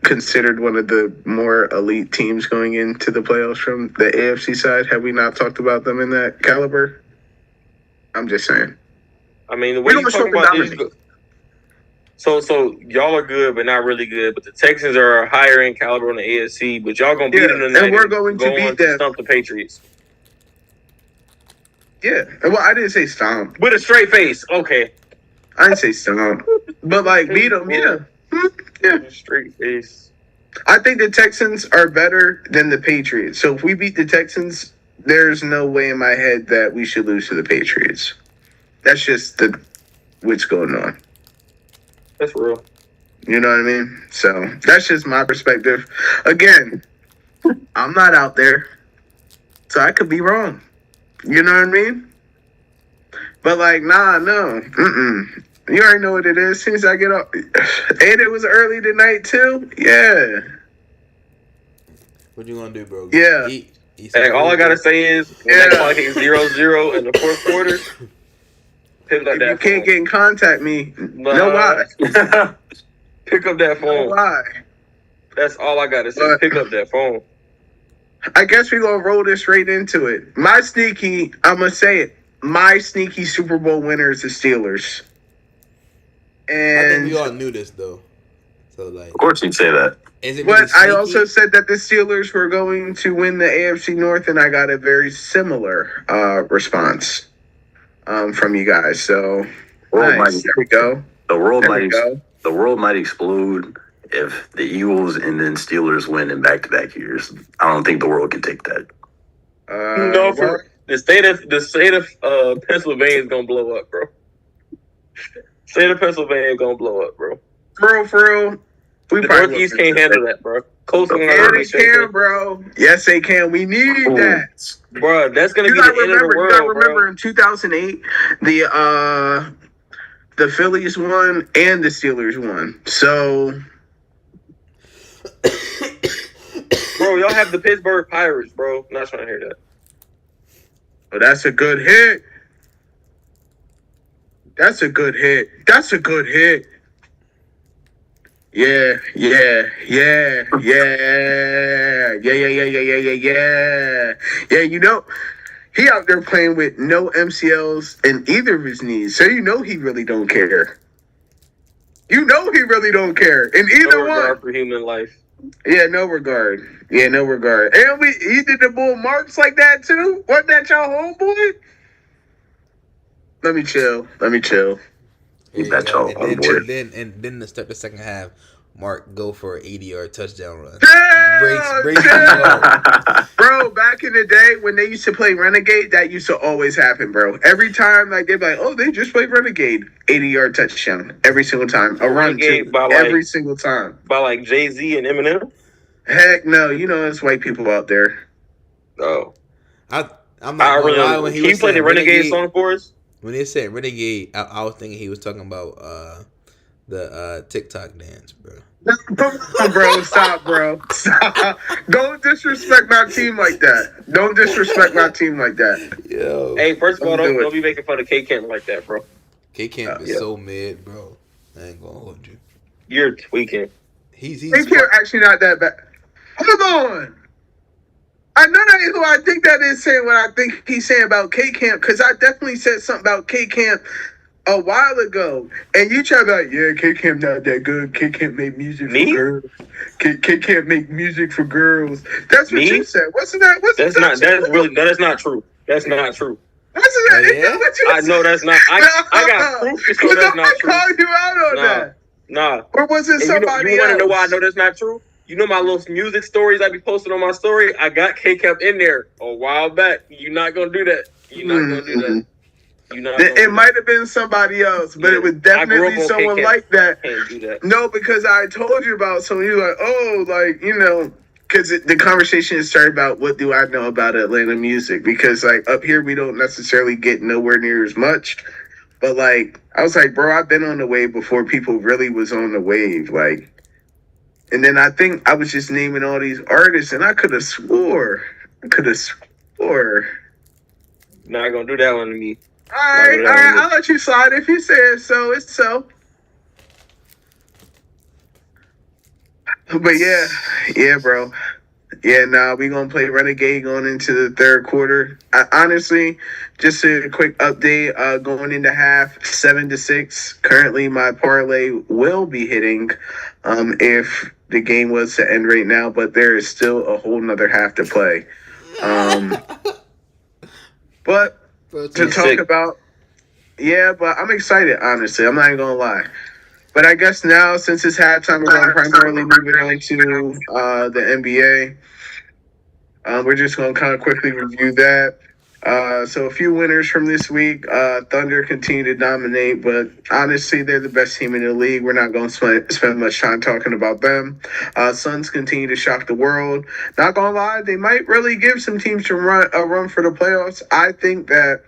considered one of the more elite teams going into the playoffs from the AFC side? Have we not talked about them in that caliber? I'm just saying. I mean, the We way you don't talking show about these. dominate. So y'all are good, but not really good. But the Texans are higher in caliber on the AFC. But y'all gonna beat them tonight. And we're going to go beat on to them. stump the Patriots Yeah. Well, I didn't say stomp. with a straight face. Okay, I didn't say stomp. But like beat them. Yeah. Yeah. with a straight face. I think the Texans are better than the Patriots. So if we beat the Texans, there's no way in my head that we should lose to the Patriots. That's just what's going on. That's real. You know what I mean? So that's just my perspective. Again, I'm not out there, so I could be wrong. You know what I mean? But like, no. You already know what it is. As soon as I get up, and it was early tonight too. Yeah. What you gonna do, bro? Yeah. Hey, all I gotta say is when that clock hit 0-0 in the fourth quarter, pick up If that you can't phone. get in contact me, Nah. no why. Pick up that No phone. why. That's all I gotta say. But- Pick up that phone. I guess we're gonna roll this straight into it. I'm gonna say it. My sneaky Super Bowl winner is the Steelers. I And think we all knew this though. So like, Of course you'd say that. is it really but I sneaky? also said that the Steelers were going to win the AFC North, and I got a very similar response from you guys. So World nice. might- There we go. The world There might we go. the world might explode if the Eagles and then Steelers win in back-to-back years. I don't think the world can take that. No, for the state of Pennsylvania is gonna blow up, bro. State of Pennsylvania is gonna blow up, bro. for real. We The probably Northeast won't can't do handle that, bro. Coastal Yeah, North they can, bro. Yes, they can. We need Ooh. that. bro. That's gonna You be gotta the end of the remember. You gotta world, remember bro. in 2008, the Phillies won and the Steelers won. So Bro, y'all have the Pittsburgh Pirates, bro. Not trying to hear that. that's a good hit. That's a good hit. That's a good hit. Yeah. Yeah, you know, he out there playing with no MCLs in either of his knees. So you know he really don't care. You know he really don't care. In either No one. regard for human life. Yeah, no regard. Yeah, no regard. And he did the bull marks like that too? Wasn't that y'all homeboy? Let me chill. Yeah, That's all and on then, board. and then to start the second half, Mark go for an 80-yard touchdown run. Chill, Breaks chill. the wall. Bro, back in the day when they used to play Renegade, that used to always happen, bro. Every time, like, they'd be like, oh, they just played Renegade. 80-yard touchdown. Every single time. A run, Renegade too. by, like- Every single time. By like Jay-Z and Eminem. Heck no. You know, it's white people out there. Oh. I'm I not gonna really lie, don't. when Can he you was play the saying Renegade song for us? When they said Renegade, I was thinking he was talking about the TikTok dance, bro. Come on, bro. Stop, bro. Stop. Don't disrespect my team like that. Don't disrespect my team like that. Yo, Hey, first of all, Don't do it. don't be making fun of K Camp like that, bro. K Camp is yeah. so mid, bro. I ain't gonna hold you. You're tweaking. He's They can't actually not that bad. Hold on. I know that is what I think that is saying what I think he's saying about K Camp, because I definitely said something about K Camp a while ago. And you try to be like, yeah, K Camp not that good. K Camp make music Me? for girls. K Camp make music for girls. That's what Me? you said. Wasn't that? That is not true. That's not true. Wasn't that? Oh, Is that what you I know that's not. I got proof to show Because that's not I true. called you out on Nah. that. Nah. Or was it And somebody you want to know else? why I know that's not true? You know my little music stories I be posting on my story? I got K-Cap in there a while back. You're not going to do that. You're not going to do that. You're not gonna It do might have been somebody else, but Yeah. it was I grew definitely up on someone KK. like that. that. Can't do that. No, because I told you about someone. You're like, oh, like, you know, because the conversation started about what do I know about Atlanta music? Because, like, up here, we don't necessarily get nowhere near as much. But, like, I was like, bro, I've been on the wave before people really was on the wave. Like, and then I think I was just naming all these artists, and I could have swore. Not going to do that one to me. All right, I'll let you slide. If you say it's so, it's so. But yeah, bro. Yeah, nah, we gonna play Renegade going into the third quarter. Honestly, just a quick update. Going into half 7-6. Currently, my parlay will be hitting, if the game was to end right now. But there is still a whole nother half to play. But Bro, to it's talk sick. about, yeah, but I'm excited. Honestly, I'm not even gonna lie. But I guess now, since it's halftime, we're gonna primarily move it on to the NBA. We're just going to kind of quickly review that. So a few winners from this week. Thunder continue to dominate, but honestly, they're the best team in the league. We're not going to spend much time talking about them. Suns continue to shock the world. Not going to lie, they might really give some teams a run for the playoffs. I think that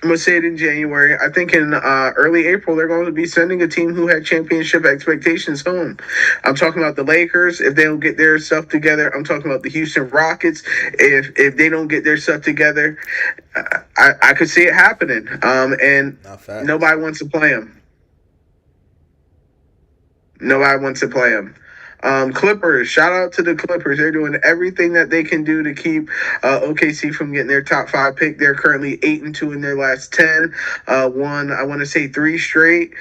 I'm gonna say it in January. I think in early April they're going to be sending a team who had championship expectations home. I'm talking about the Lakers if they don't get their stuff together. I'm talking about the Houston Rockets if they don't get their stuff together. I could see it happening. And not fast. nobody wants to play them. Nobody wants to play them. Clippers, shout out to the Clippers. They're doing everything that they can do to keep OKC from getting their top 5 pick. They're currently 8-2 in their last 10. Won, I want to say 3 straight.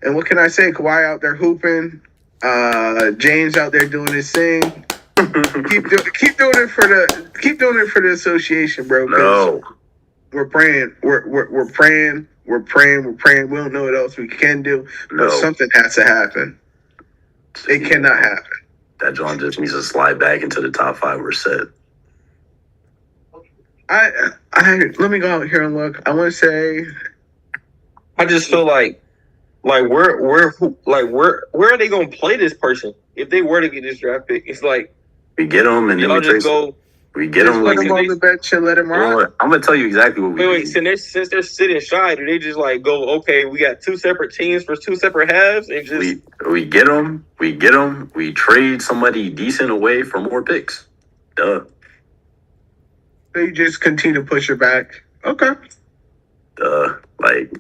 And what can I say? Kawhi out there hooping. James out there doing his thing. keep doing it for the association, bro. No. We're praying. We're praying. We're praying. We don't know what else we can do, but something has to happen. It cannot happen. That John just needs to slide back into the top 5. We're set. I let me go out here and look. I want to say I just feel like where are they gonna play this person if they were to get this draft pick? It's like we get them and then y'all we just go. We get just them. put Like, them on the bench and let them ride. I'm gonna tell you exactly what we. Wait. Since they're sitting shy, do they just like go? Okay, we got 2 separate teams for 2 separate halves, and just we get them. We get them. We trade somebody decent away for more picks. Duh. They just continue to push it back. Okay. Like,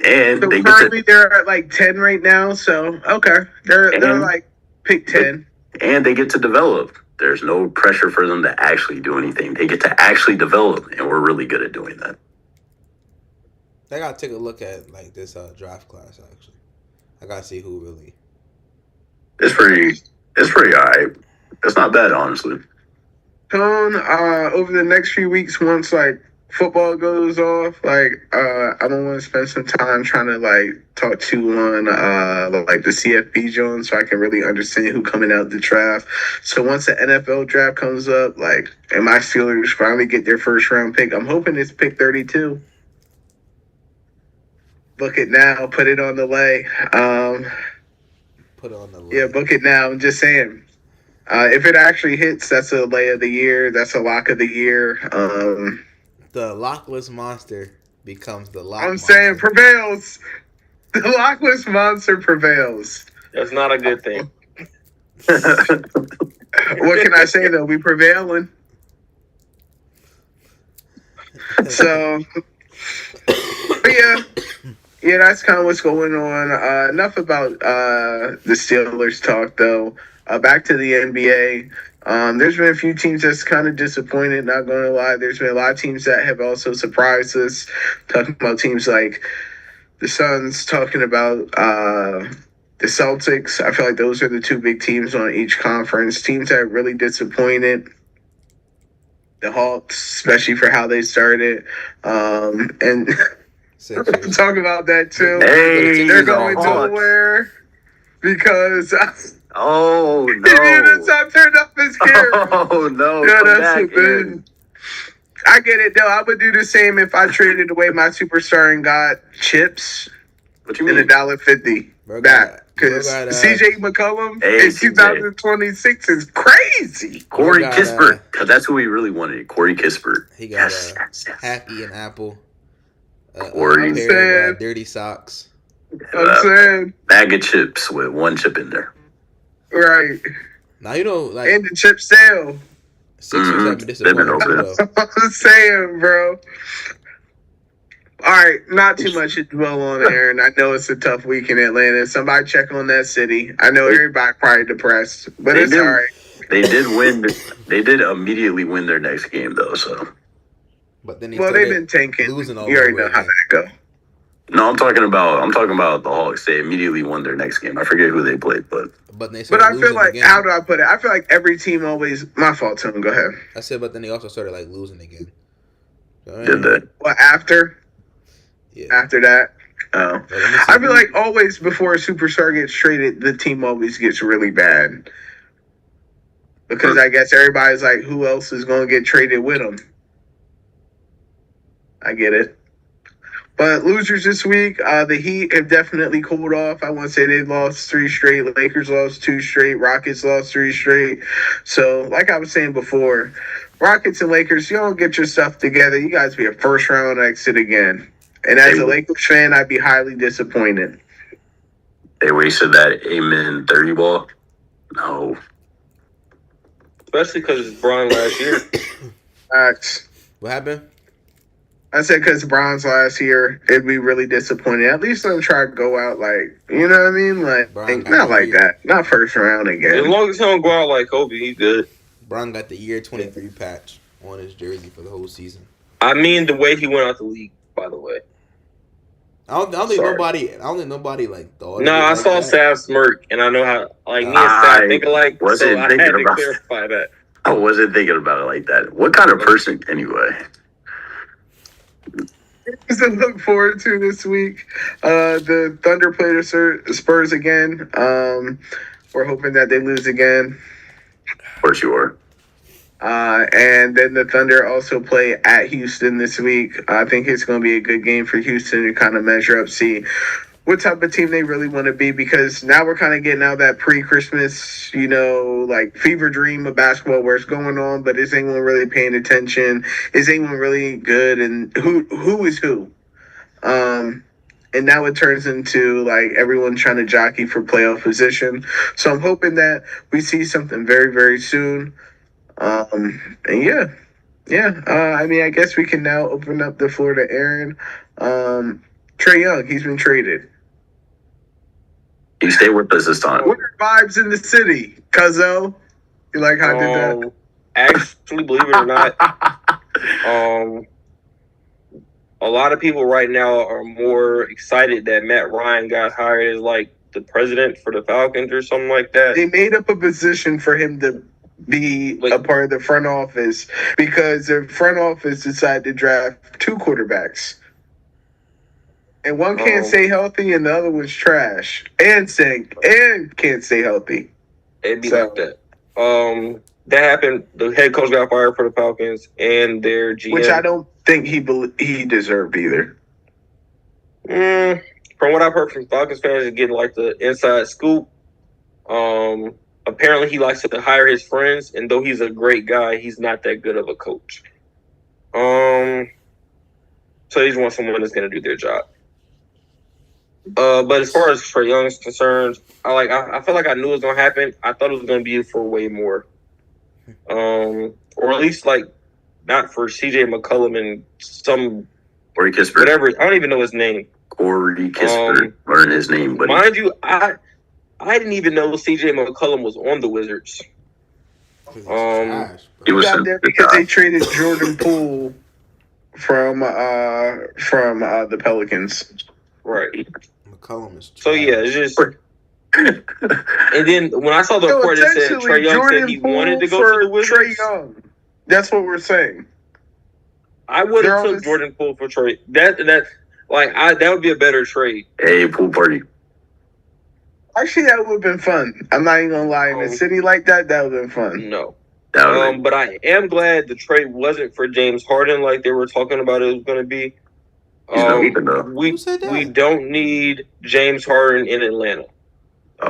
and So they currently they're at like 10 right now. So okay, they're like pick 10, and they get to develop. There's no pressure for them to actually do anything. They get to actually develop, and we're really good at doing that. I gotta take a look at like this draft class. Actually, I gotta see who really. It's pretty alright. It's not bad, honestly. Tone, over the next few weeks, once like football goes off, like I don't want to spend some time trying to like talk to on like the CFP Jones so I can really understand who coming out the draft. So once the NFL draft comes up, like, and my Steelers finally get their first round pick, I'm hoping it's pick 32. Book it now, put it on the lay. Put on the lay. Yeah, book it now. I'm just saying. If it actually hits, that's a lay of the year. That's a lock of the year. The lockless monster becomes the lock. I'm saying prevails. The lockless monster prevails. that's not a good thing. What can I say though? We prevailing. So, but yeah, that's kind of what's going on. Enough about the Steelers talk though. Back to the NBA. There's been a few teams that's kind of disappointed, not going to lie. There's been a lot of teams that have also surprised us. Talking about teams like the Suns, talking about the Celtics. I feel like those are the 2 big teams on each conference. Teams that really disappointed. The Hawks, especially for how they started. And talk about that too. Hey, they're going nowhere because... Oh, no. I turned up his camera. Oh, no. Yeah, Come that's back the in. thing. I get it, though. I would do the same if I traded away my superstar and got chips What you in mean? $1.50 back. Because CJ McCollum in 2026 is crazy. Corey Kispert. Because that's who we really wanted. Corey Kispert. He got Happy and Apple. Corey. A pair of dirty socks. I'm saying. Bag of chips with 1 chip in there. Right. Now, you know, like. And the chip sale. Sixers have been disappointed. I'm saying, bro. All right, not too much to dwell on, Aaron. I know it's a tough week in Atlanta. Somebody check on that city. I know everybody probably depressed, but it's all right. They did win. They did immediately win their next game though. So But then They've started been tanking. losing all You already over know how again. that go. no, I'm talking about the Hawks. They immediately won their next game. I forget who they played, but But they But started I feel losing like, again. how do I put it? I feel like every team always. My fault, Tim. Go ahead. I said, but then they also started like losing again. So, did they? Well, after Yeah. that, oh, But let me see. I feel like always before a superstar gets traded, the team always gets really bad. Because I guess everybody's like, who else is going to get traded with them? I get it. But losers this week, the Heat have definitely cooled off. I want to say they've lost 3 straight. Lakers lost 2 straight. Rockets lost 3 straight. So, like I was saying before, Rockets and Lakers, you don't get your stuff together. You guys be a first round exit again. And as a Lakers fan, I'd be highly disappointed. They wasted that Amen 30 ball. No. Especially because it's Braun last year. Facts. What happened? I said because Bron's last year, it'd be really disappointing. At least let him try to go out like, you know what I mean? Like, Bron got not the like year. that. Not first round As again. long as he don't go out like Kobe, he's good. Bron got the year 23 patch on his jersey for the whole season. I mean, the way he went out the league, by the way. I don't think Sorry. nobody like thought. No, of it I like saw that. Sav smirk, and I know how, like, me and I Sav think alike, so wasn't I had thinking to about clarify that. I wasn't thinking about it like that. What kind of person, anyway? To look forward to this week. The Thunder play the Spurs again. We're hoping that they lose again. Of course you are. And then the Thunder also play at Houston this week. I think it's going to be a good game for Houston to kind of measure up, see what type of team they really want to be, because now we're kind of getting out that pre-Christmas, like fever dream of basketball where it's going on, but is anyone really paying attention? Is anyone really good? And who is who? And now it turns into like everyone trying to jockey for playoff position. So I'm hoping that we see something very, very soon. And yeah. I mean, I guess we can now open up the floor to Aaron. Trae Young, he's been traded. You stay with us this time. What are vibes in the city, Cuzzo? You like how I did that? Actually, believe it or not, a lot of people right now are more excited that Matt Ryan got hired as like the president for the Falcons or something like that. They made up a position for him to be a part of the front office because the front office decided to draft 2 quarterbacks. And one can't stay healthy and the other was trash. And can't stay healthy. It'd be like that. That happened. The head coach got fired for the Falcons and their GM. Which I don't think he deserved either. From what I've heard from Falcons fans, is getting like the inside scoop. Apparently he likes to hire his friends, and though he's a great guy, he's not that good of a coach. So he just wants someone that's going to do their job. But as far as Trae Young is concerned, I feel like I knew it was going to happen. I thought it was going to be for way more. Or at least like not for CJ McCollum and some Corey Kispert. whatever. I don't even know his name. Corey Kispert. Learn his name, but Mind you, I didn't even know CJ McCollum was on the Wizards. He was got there because they traded Jordan Poole from the Pelicans. Right. McCollum is trash. So yeah, it's just. And then when I saw the report that said Trae Young said he wanted to go to the Wizards, Trae Young. That's what we're saying. I would have took Jordan Poole for Trae. That would be a better trade. Hey, pool party. Actually, that would have been fun. I'm not even gonna lie. In a city like that, that would have been fun. No. But I am glad the trade wasn't for James Harden like they were talking about it was going to be. We don't need James Harden in Atlanta.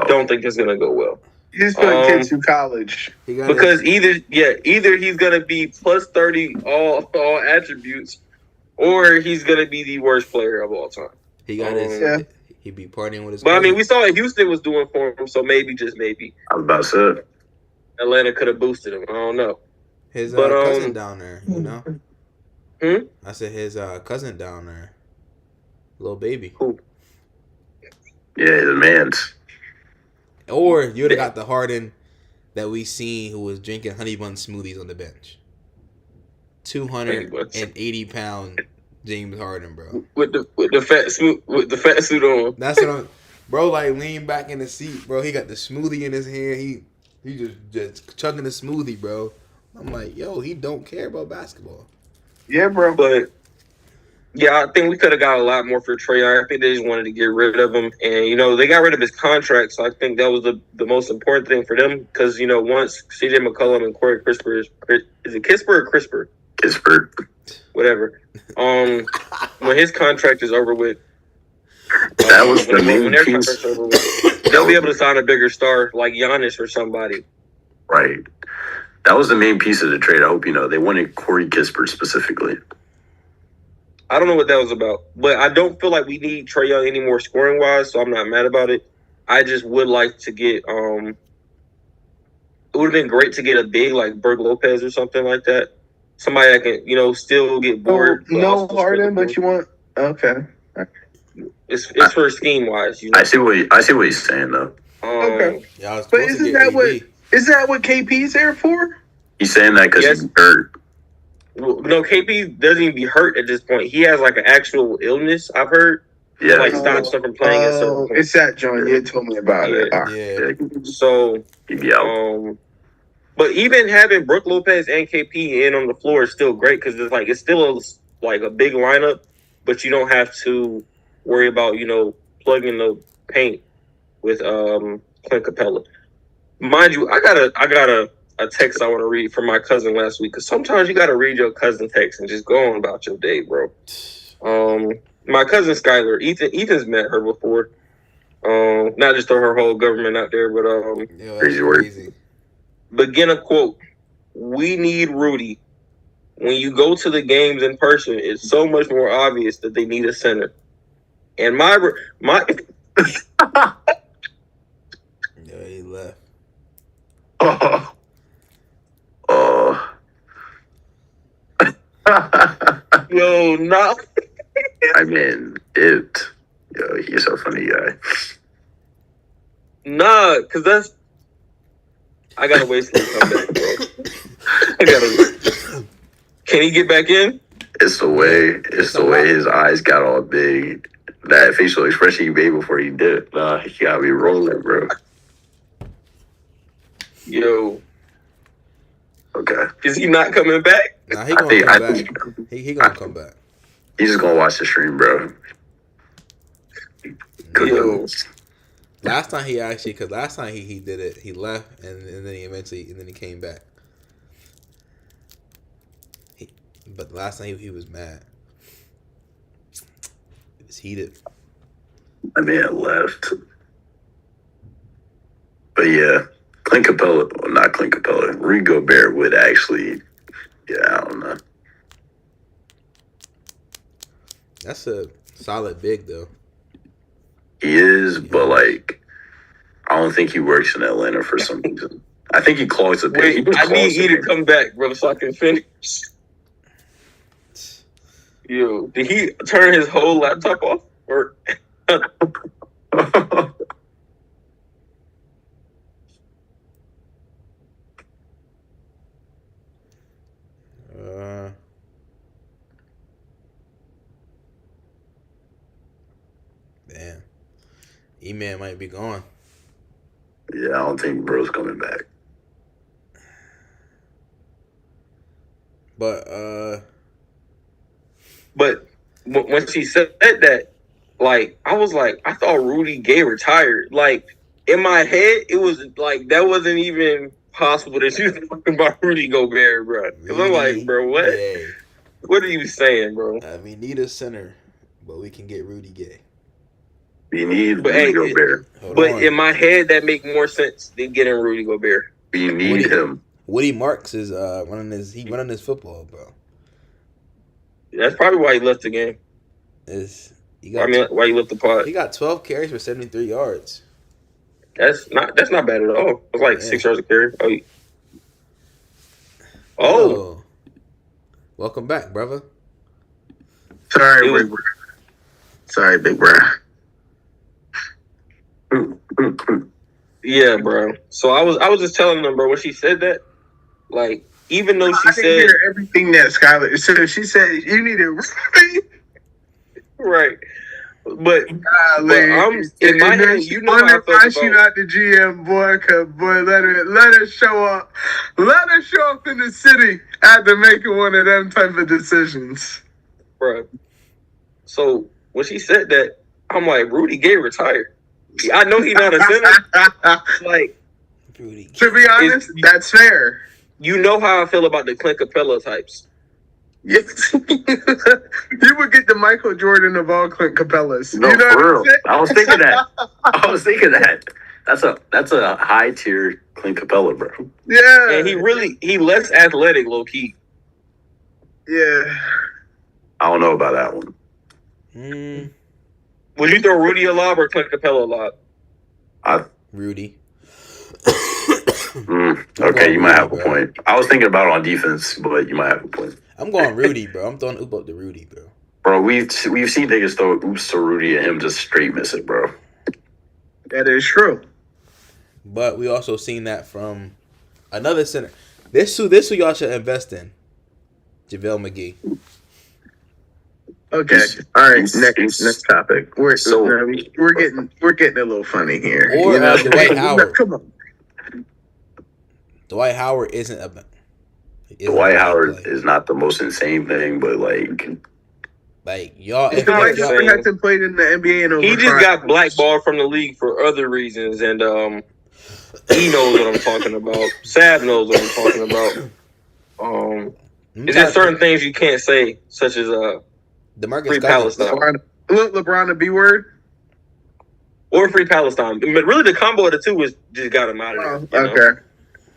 Don't think it's going to go well. He's going to kids through college. Because either he's going to be plus 30 all attributes, or he's going to be the worst player of all time. He got his. He'd be partying with his. But I mean, we saw what Houston was doing for him, so maybe, just maybe. I was about to say Atlanta could have boosted him. I don't know. His cousin down there, I said his cousin down there, little baby. Who? Yeah, the man's. Or you would have got the Harden that we seen who was drinking honey bun smoothies on the bench. 280-pound James Harden, bro. With the fat suit on. That's what I'm, bro. Like lean back in the seat, bro. He got the smoothie in his hand. He just chugging the smoothie, bro. I'm like, yo, he don't care about basketball. Yeah, bro. But yeah, I think we could have got a lot more for Trae Young. I think they just wanted to get rid of him, and they got rid of his contract. So I think that was the most important thing for them because once CJ McCollum and Corey Crisper is it Kisper or Crisper? Kisper. Whatever. When his contract is over with, That was the main when their piece. contract's over with, they'll be able to sign a bigger star like Giannis or somebody. Right. That was the main piece of the trade. I hope you know. They wanted Corey Kisper specifically. I don't know what that was about, but I don't feel like we need Trae Young anymore scoring wise, so I'm not mad about it. I just would like to get it would have been great to get a big like Berg Lopez or something like that. Somebody that can, still get bored. No Harden, but you want okay. It's for scheme wise, I see what he's saying though. Okay. Yeah, But isn't that what KP's there for? He's saying that because Yes. he's hurt. Well, no, KP doesn't even be hurt at this point. He has like an actual illness, I've heard. Yeah. Like stops him from playing at certain point. It's that John. You told me about it. Yeah. All right. Yeah. So He'd be out. but even having Brook Lopez and KP in on the floor is still great because it's still a big lineup, but you don't have to worry about plugging the paint with Clint Capella. Mind you, I got a text I want to read from my cousin last week because sometimes you got to read your cousin text and just go on about your day, bro. My cousin Skylar, Ethan's met her before. Not just throw her whole government out there, but Crazy word. Begin a quote. We need Rudy. When you go to the games in person, it's so much more obvious that they need a center. And my Yeah, he left. yo, no. I mean, he's a funny guy. Nah, because I gotta wait till he come back, bro. Can he get back in? It's the way his eyes got all big. That facial expression he made before he did it. Nah, he got me rolling, bro. Yo. Okay. Is he not coming back? Nah, he gonna come back. He gonna come back. He's just gonna watch the stream, bro. Yo. Last time he did it, he left and then he came back. But last time he was mad. It was heated. My man left. But yeah, not Clint Capella. Rudy Gobert would actually, I don't know. That's a solid big though. He is, but I don't think he works in Atlanta for some reason. I think he clogs a bit. Wait, I need E to come back, bro, so I can finish. Yo, did he turn his whole laptop off? Or damn. E-Man might be gone. Yeah, I don't think bro's coming back. But when she said that, I was like, I thought Rudy Gay retired. In my head, it was that wasn't even possible that you was talking about Rudy Gobert, bro. Because I'm like, bro, what? Gay. What are you saying, bro? We need a center, but we can get Rudy Gay. We need Rudy Gobert. But in my head, that make more sense than getting Rudy Gobert. We need him. Woody Marks is running his football, bro. That's probably why he left the game. Why he left the pod. He got 12 carries for 73 yards. That's not bad at all. It's like 6 yards a carry. Oh. Welcome back, brother. Sorry, big bro. Yeah, bro. So I was just telling them, bro, when she said that, like, even though she I didn't said hear everything that Skylar. So she said you need to. right, but Golly. I'm in my And then head. she You know how I wondered felt why she about, not the GM, boy. Cause boy, let her show up. Let her show up in the city after making one of them type of decisions. bro. So when she said that, I'm like, Rudy Gay retired. I know he's not a center. Like, Rudy. To be honest, that's fair. you know how I feel about the Clint Capella types. Yes. You would get the Michael Jordan of all Clint Capellas. No, You know for what real. I'm saying? I was thinking that. I was thinking that. That's a high tier Clint Capella, bro. Yeah. And he less athletic, low key. Yeah. I don't know about that one. Would you throw Rudy a lob or Clint Capella a lob? Rudy. Okay, you might have a point. I was thinking about it on defense, but you might have a point. I'm going Rudy, bro. I'm throwing oop up to Rudy, bro. Bro, we've seen niggas throw oops to Rudy and him just straight miss it, bro. That is true. But we also seen that from another center. This who y'all should invest in. JaVale McGee. Okay. All right. Next topic. We're getting a little funny here. Or Dwight Howard. Come on. Dwight Howard isn't a. Dwight Howard is not the most insane thing, but like y'all. Dwight Howard hasn't played in the NBA in over He just got blackballed from the league for other reasons, and he knows what I'm talking about. Sav knows what I'm talking about. It's just certain things you can't say, such as Free Palestine. LeBron, a B word? Or Free Palestine. But really, the combo of the two just got him out of there. Okay.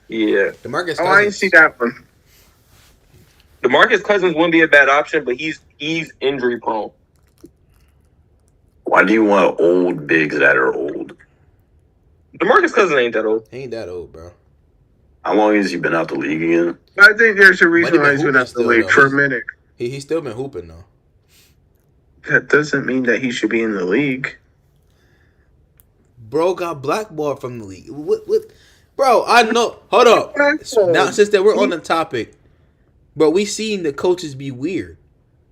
Yeah. DeMarcus Cousins. I didn't see that one. DeMarcus Cousins wouldn't be a bad option, but he's injury prone. Why do you want old bigs that are old? DeMarcus Cousins ain't that old. He ain't that old, bro. How long has he been out the league again? I think there's a reason why he's been out the league for a minute. He's still been hooping, though. That doesn't mean that he should be in the league. Bro got blackballed from the league. What? Bro, I know. Hold up. Now, since that we're on the topic, bro, we seen the coaches be weird.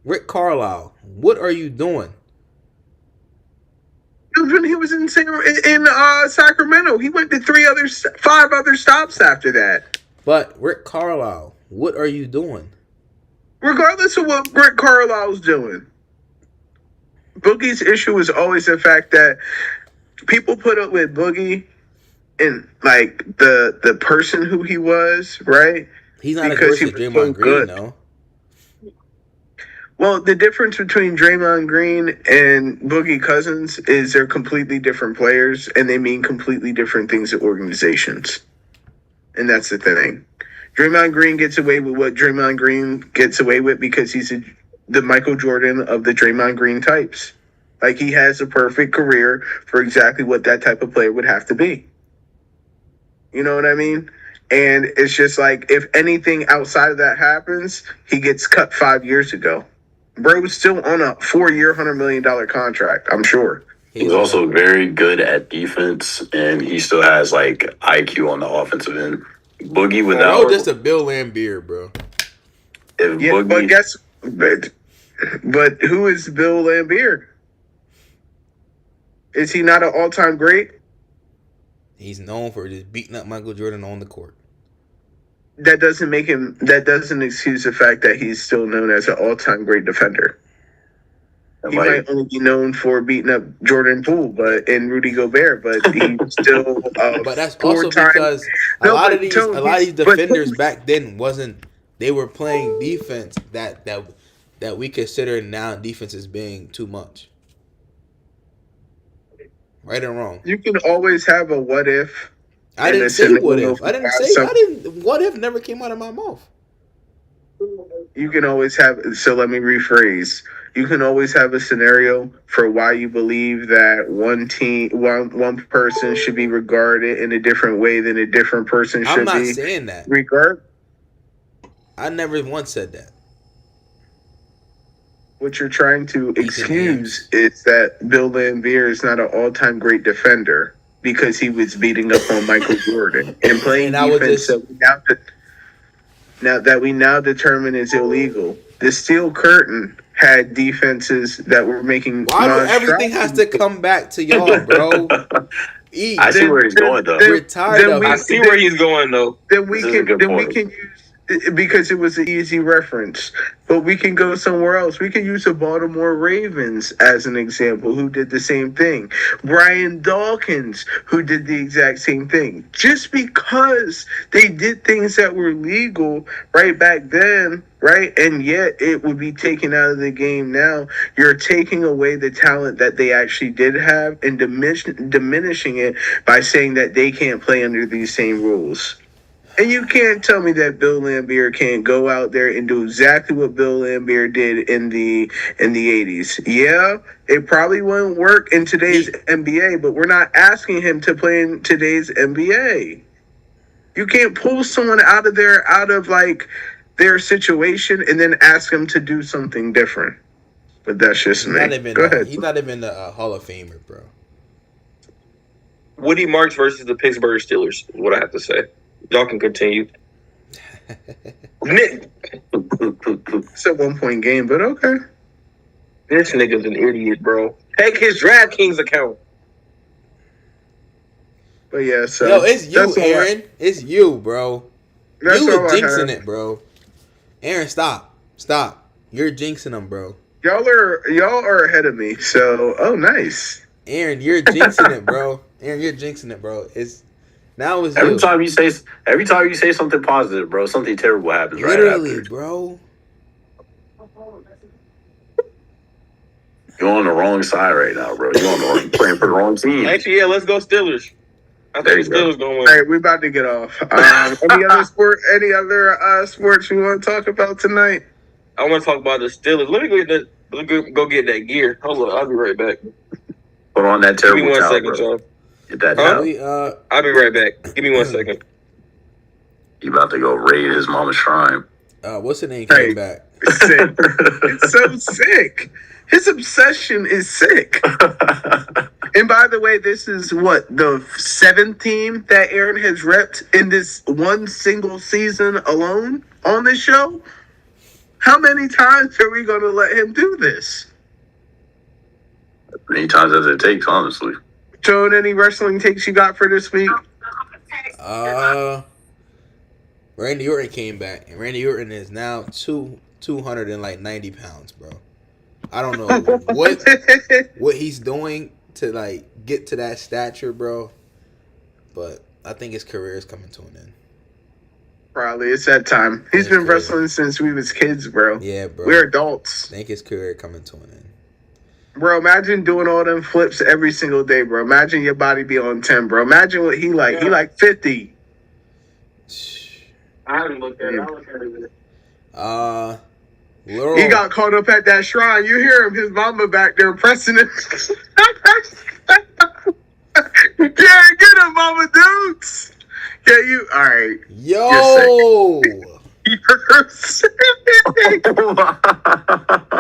Rick Carlisle, what are you doing? When he was in Sacramento, he went to 5 other stops after that. But Rick Carlisle, what are you doing? Regardless of what Rick Carlisle's doing, Boogie's issue is always the fact that people put up with Boogie and like the person who he was, right? He's not as good as Draymond Green, though. Well, the difference between Draymond Green and Boogie Cousins is they're completely different players, and they mean completely different things to organizations. And that's the thing. Draymond Green gets away with what Draymond Green gets away with because he's the Michael Jordan of the Draymond Green types. Like, he has a perfect career for exactly what that type of player would have to be. You know what I mean? And it's just like, if anything outside of that happens, he gets cut 5 years ago. Bro was still on a 4-year, $100 million contract, I'm sure. He's also very good at defense, and he still has, like, IQ on the offensive end. Boogie without... Bro, just a Bill Laimbeer, bro. But who is Bill Laimbeer? Is he not an all-time great? He's known for just beating up Michael Jordan on the court. That doesn't excuse the fact that he's still known as an all-time great defender. He might only be known for beating up Jordan Poole and Rudy Gobert, but he's still but that's also because a lot of these defenders back then they were playing defense that we consider now defense as being too much. Right or wrong? You can always have a what if. I didn't say what if. What if never came out of my mouth. You can always have. So let me rephrase. You can always have a scenario for why you believe that one person should be regarded in a different way than a different person should be. I'm not saying that. I never once said that. What you're trying to excuse is that Bill Laimbeer is not an all-time great defender. because he was beating up on Michael Jordan and playing And I would defense just- that we now determine is illegal. The Steel Curtain had defenses that were making. Why do everything has to come back to y'all, bro? I see where he's going though. We're tired of I it. see where he's going though. Then we This is a can good point. use because it was an easy reference. But we can go somewhere else. We can use the Baltimore Ravens as an example, who did the same thing. Brian Dawkins, who did the exact same thing. Just because they did things that were legal right back then, right, and yet it would be taken out of the game now, you're taking away the talent that they actually did have and diminishing it by saying that they can't play under these same rules. And you can't tell me that Bill Laimbeer can't go out there and do exactly what Bill Laimbeer did in the 80s. Yeah, it probably won't work in today's NBA, but we're not asking him to play in today's NBA. You can't pull someone out of their situation and then ask them to do something different. But that's just me. Go ahead. He's not even a Hall of Famer, bro. Woody Marks versus the Pittsburgh Steelers is what I have to say. Y'all can continue. Nick, It's a 1 point game, but okay. this nigga's an idiot, bro. Heck, his DraftKings account. But yeah, so Yo, it's you, that's all Aaron. It's you, bro. That's You all were I jinxing have. it, bro. Aaron, stop. You're jinxing them, bro. Y'all are ahead of me. So, nice. Aaron, you're jinxing it, bro. Aaron, you're jinxing it, bro. It's you. Every time you say something positive, bro, something terrible happens Literally, right after. bro. You're on the wrong side right now, bro. You're playing for the wrong team. Actually, yeah, let's go Steelers. I There think the you go. Steelers gonna All win. right, we're about to get off. Any other sports you want to talk about tonight? I want to talk about the Steelers. Let me go get that gear. Hold on, I'll be right back. Put on that Give me terrible 1 towel, second, bro. John. Get that Huh? towel. I'll be right back. Give me 1 second. You about to go raid his mama's shrine. What's the name Hey. came back? Sick. It's so sick. His obsession is sick. And by the way, this is what, the 7th team that Aaron has repped in this one single season alone on this show? How many times are we going to let him do this? Many times as it takes, honestly. Joan, any wrestling takes you got for this week? Randy Orton came back, and Randy Orton is now 290 pounds, bro. I don't know what he's doing to get to that stature, bro. But I think his career is coming to an end. Probably. It's that time. He's That's been crazy. wrestling since we was kids, bro. Yeah, bro. We're adults. I think his career coming to an end. Bro, imagine doing all them flips every single day, bro. Imagine your body be on 10, bro. Imagine what he like. He like 50. I haven't looked at it. I'll look at it. Laurel, He got caught up at that shrine. You hear him, his mama back there pressing him. Yeah, get him, mama dudes. Yeah, you, all right. yo, You're sick.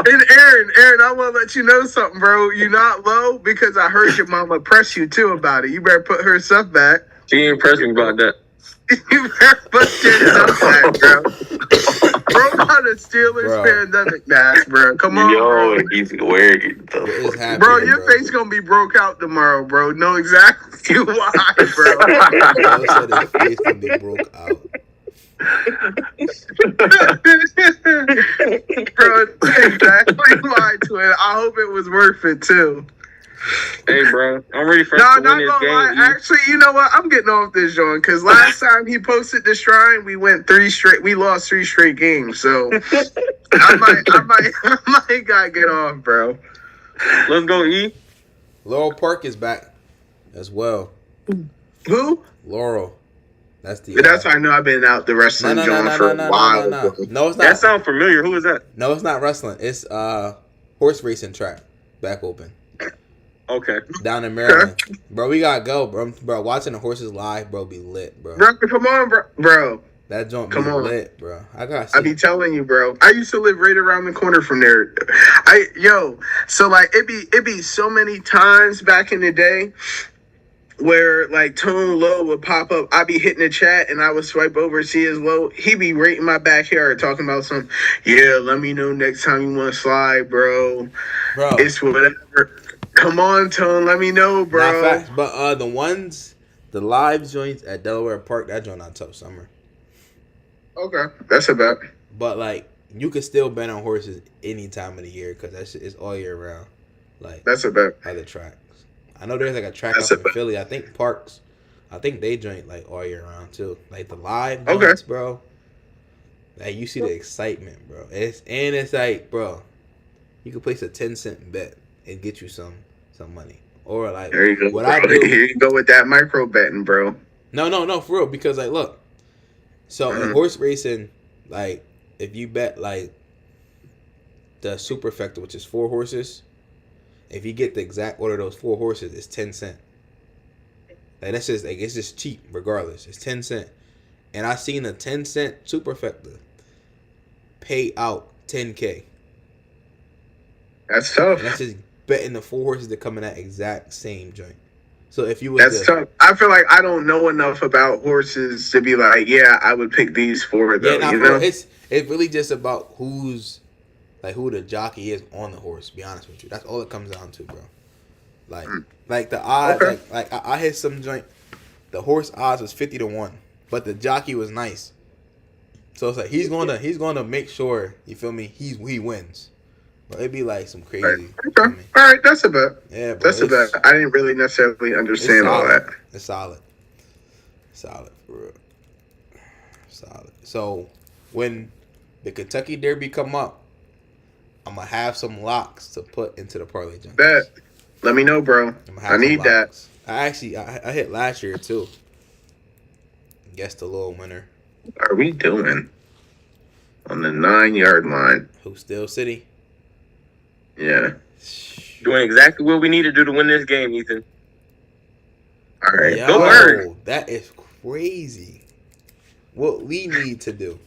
And Aaron, I want to let you know something, bro. You're not low because I heard your mama press you too about it. You better put her stuff back. She ain't pressed me about that. You better put your stuff back, bro. Bro got a Steelers Bro. pandemic mask, bro. Come on, Yo, bro. he's wearing what is the happening, Bro, your face gonna be broke out tomorrow, bro. Know exactly why, bro. Bro said his face gonna be broke out. Bro, exactly why, twin. I hope it was worth it too. Hey, bro, I'm ready for No, us to not win gonna this lie. game. E. Actually, you know what? I'm getting off this, John, because last time he posted the shrine, we went 3 straight. We lost 3 straight games, so I might gotta get off, bro. Let's go, E. Laurel Park is back as well. Who? Laurel, that's the. That's how I know I've been out the wrestling John for a while. No, it's not. That sounds familiar. Who is that? No, it's not wrestling. It's horse racing track back open Okay. down in Maryland. Bro, we gotta go, bro. Bro, watching the horses live, bro, be lit, bro. Bro, come on, bro. That joint be Come on. lit, bro. I gotta I see. be telling you, bro. I used to live right around the corner from there. So like it be so many times back in the day where like Tone Low would pop up. I'd be hitting the chat and I would swipe over, see his low. He'd be right in my backyard talking about some, yeah, let me know next time you want to slide, bro. Bro, It's whatever. Come on, Tone, let me know, bro. not facts, but the live joints at Delaware Park, that joint not tough summer. Okay, that's about. But like, you can still bet on horses any time of the year because that shit is all year round. Like That's about. other tracks. I know there's like a track That's up in about. Philly. I think Parks. I think they joint like all year round too. Like the live Okay. joints, bro. Like you see the excitement, bro. It's like, bro, you can place a 10-cent bet and get you some money. Or like There you go. what bro. I do. Here you go with that micro betting, bro. No, for real. Because like, look. So in Mhm. horse racing, like if you bet like the superfecta, which is 4 horses, if you get the exact order of those 4 horses, it's 10 cent. Like that's just like it's just cheap regardless. It's 10 cent. And I seen a 10-cent superfecta pay out 10K. That's tough. And that's just betting the 4 horses that come in that exact same joint. So if you That's tough. I feel like I don't know enough about horses to be like, yeah, I would pick these 4 though. yeah, You bro, know? it's really just about who the jockey is on the horse. To be honest with you, that's all it comes down to, bro. Like the odds, Okay. like I hit some joint. The horse odds was 50-1, but the jockey was nice. So it's like he's gonna make sure, you feel me, he wins. But it'd be like some crazy. Right. you Okay. feel me? All right, that's about. Yeah, bro. That's about. I didn't really necessarily understand all solid. that. It's solid. Solid for real. Solid. So when the Kentucky Derby come up, I'm gonna have some locks to put into the parlay junkies. Bet. Let me know, bro. I need that. I hit last year too. Guessed the little winner. What are we doing? On the 9-yard line. Who Still City? Yeah. Doing exactly what we need to do to win this game, Ethan. All right. Yo, Go Bird. that is crazy. What we need to do.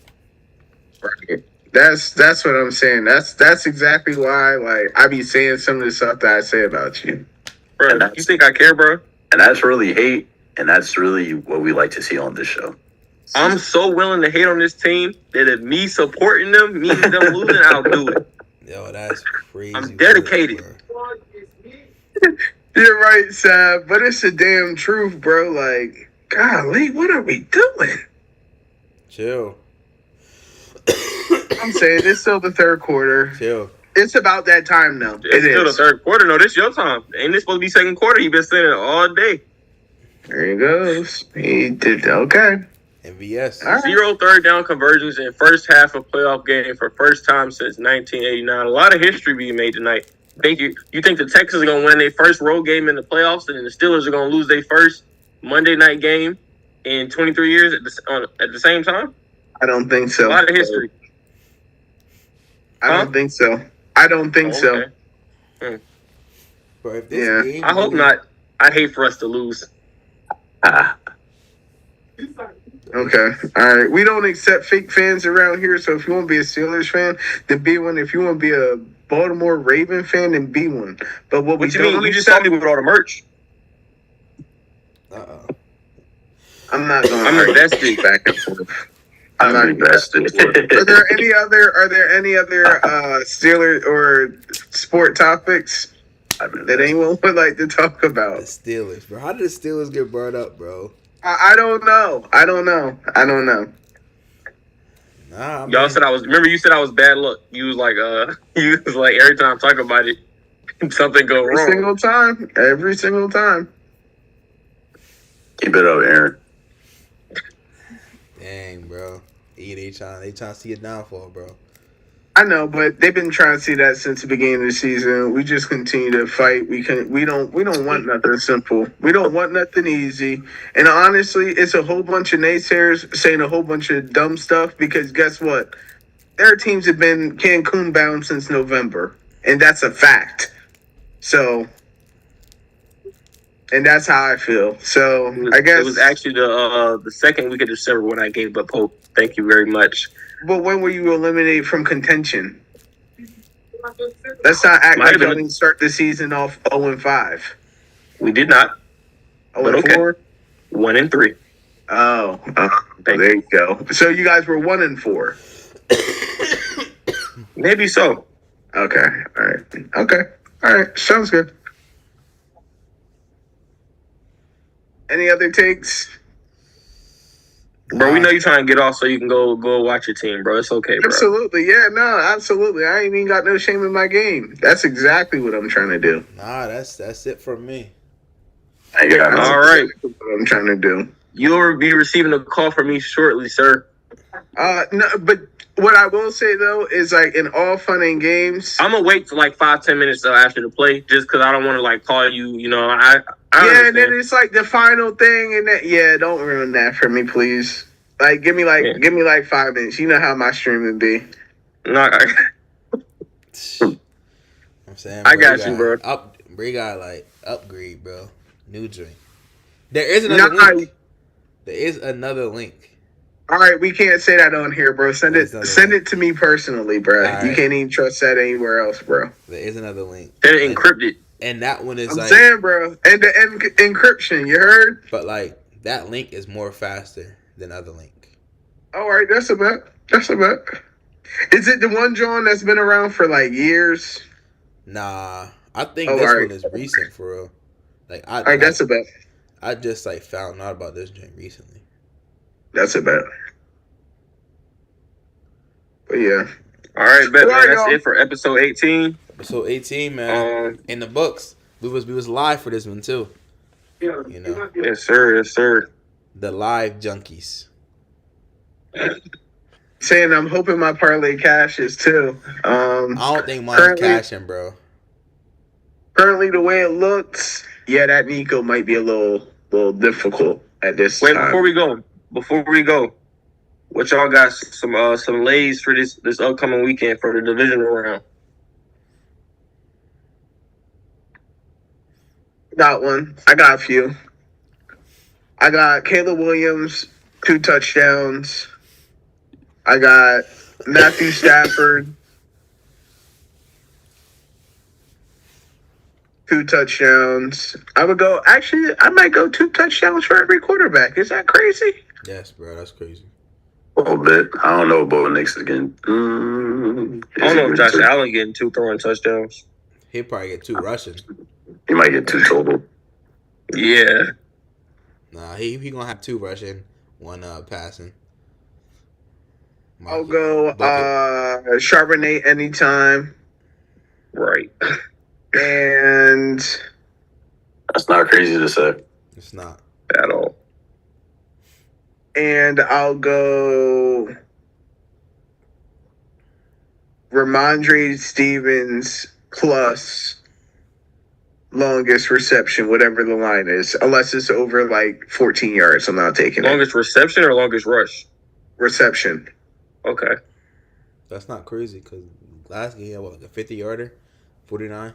Right. That's what I'm saying. That's exactly why like I be saying some of the stuff that I say about you. Bro, And you think I care, bro? And that's really hate, and that's really what we like to see on this show. I'm so willing to hate on this team that if me supporting them means them losing, I'll do it. Yo, that's crazy. I'm dedicated. Bro. Fuck is me. You're right, Sab, but it's the damn truth, bro. Like, golly, what are we doing? Chill. I'm saying it's still the third quarter. Chill. It's about that time now. It's still the third quarter. No, this your time. Ain't this supposed to be second quarter? You been saying it all day. There he goes. He did okay. MVS. All right. 0 third down conversions in first half of playoff game for first time since 1989. A lot of history being made tonight. You think the Texans are gonna win their first road game in the playoffs, and the Steelers are gonna lose their first Monday night game in 23 years at the same time? I don't think so. A lot of history. I don't think so. I don't think so. Okay. Bro, if this Yeah. game I hope not. I hate for us to lose. Okay. All right. We don't accept fake fans around here. So if you want to be a Steelers fan, then be one. If you want to be a Baltimore Raven fan, then be one. But what What you mean? You just saw me with all the merch. Uh-oh. I'm not going. I'm invested. back and forth. I'm invested. Are there any other Steelers or sport topics that anyone would like to talk The about? Steelers, bro. How did the Steelers get brought up, bro? I don't know. Nah, Y'all said I was. Remember, you said I was bad luck. You was like, every time I talk about it, something go Every wrong. single time. Keep it up, Aaron. Dang, bro. They trying to see a downfall, bro. I know, but they've been trying to see that since the beginning of the season. We just continue to fight. We don't want nothing simple. We don't want nothing easy. And honestly, it's a whole bunch of naysayers saying a whole bunch of dumb stuff because guess what? Their teams have been Cancun bound since November, and that's a fact. So, and that's how I feel. So I guess it was actually the second week of December when I gave up hope. Thank you very much. But when were you eliminated from contention? Let's not act Might like have been- y'all didn't start the season off 0-5. We did not. Oh, But and okay. 4? 1-3. Oh, Thank there you go. So you guys were 1-4. Maybe so. Okay. All right. Okay. All right. Sounds good. Any other takes? Bro, we know you're trying to get off so you can go watch your team, bro. It's okay, bro. Absolutely. Yeah, no, absolutely. I ain't even got no shame in my game. That's exactly what I'm trying to do. Nah, that's it from me. I got That's All no. right. exactly what I'm trying to do. You'll be receiving a call from me shortly, sir. No, but what I will say though is like in all fun and games. I'm gonna wait for like 5-10 minutes though after the play, just because I don't want to like call you. You know, I Yeah, understand. and then it's like the final thing, and that. Yeah, don't ruin that for me, please. Like, give me like 5 minutes. You know how my stream would be. No, I'm saying, I got you, bro. Bro, got like upgrade, bro. New drink. There is another link. There is another link. All right, we can't say that on here, bro. Send it to me personally, bro. Right. You can't even trust that anywhere else, bro. There is another link. They're encrypted. And that one is I'm like, saying, bro. And the encryption, you heard? but like that link is more faster than other link. All right, that's a bet. That's a bet. Is it the one, John, that's been around for like years? Nah, I think Oh, this all right. one is recent for real. Like All right, that's a bet. I just like found out about this drink recently. That's a bet. But yeah. All right, bet, All man. right, That's y'all. it for episode 18. Episode 18, man. In the books. We was live for this one too. Yeah. You know. Yes, sir. Yes, sir. The live junkies. Saying I'm hoping my parlay cashes too. I don't think mine's currently- cashing, bro. Currently, the way it looks, yeah, that Nico might be a little difficult at this Wait, time. before we go, what y'all got some lays for this upcoming weekend for the divisional round? Got one. I got a few. I got Caleb Williams, 2 touchdowns. I got Matthew Stafford, 2 touchdowns. I might go 2 touchdowns for every quarterback. Is that crazy? Yes, bro, that's crazy. A little bit. I don't know about Nick's again. I don't know if Josh Allen getting 2 throwing touchdowns. He'll probably get 2 rushing. He might get 2 total. Yeah. Nah, he gonna have 2 rushing, 1 passing. I'll go Charbonnet anytime. Right. And That's not crazy to say. It's not. At all. And I'll go Ramondre Stevens plus longest reception, whatever the line is. Unless it's over like 14 yards, I'm not taking Longest reception or longest rush? reception. Okay. That's not crazy because last game he had like a 50-yarder, 49.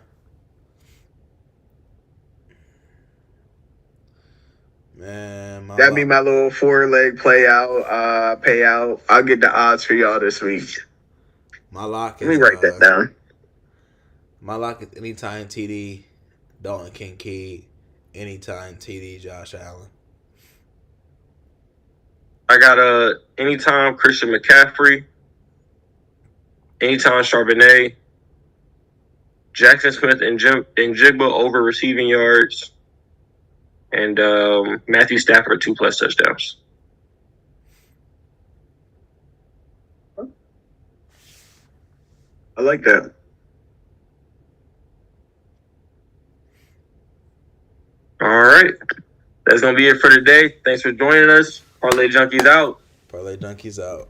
Man, That'd be my little 4-leg payout. I'll get the odds for y'all this week. My lock is. Let me write that down. My lock is anytime TD, Dalton Kincaid, anytime TD, Josh Allen. I got anytime Christian McCaffrey, anytime Charbonnet, Jackson Smith and Jigba over receiving yards, and Matthew Stafford 2+ touchdowns. I like that. All right. That's going to be it for today. Thanks for joining us. Parlay Junkies out. Parlay Junkies out.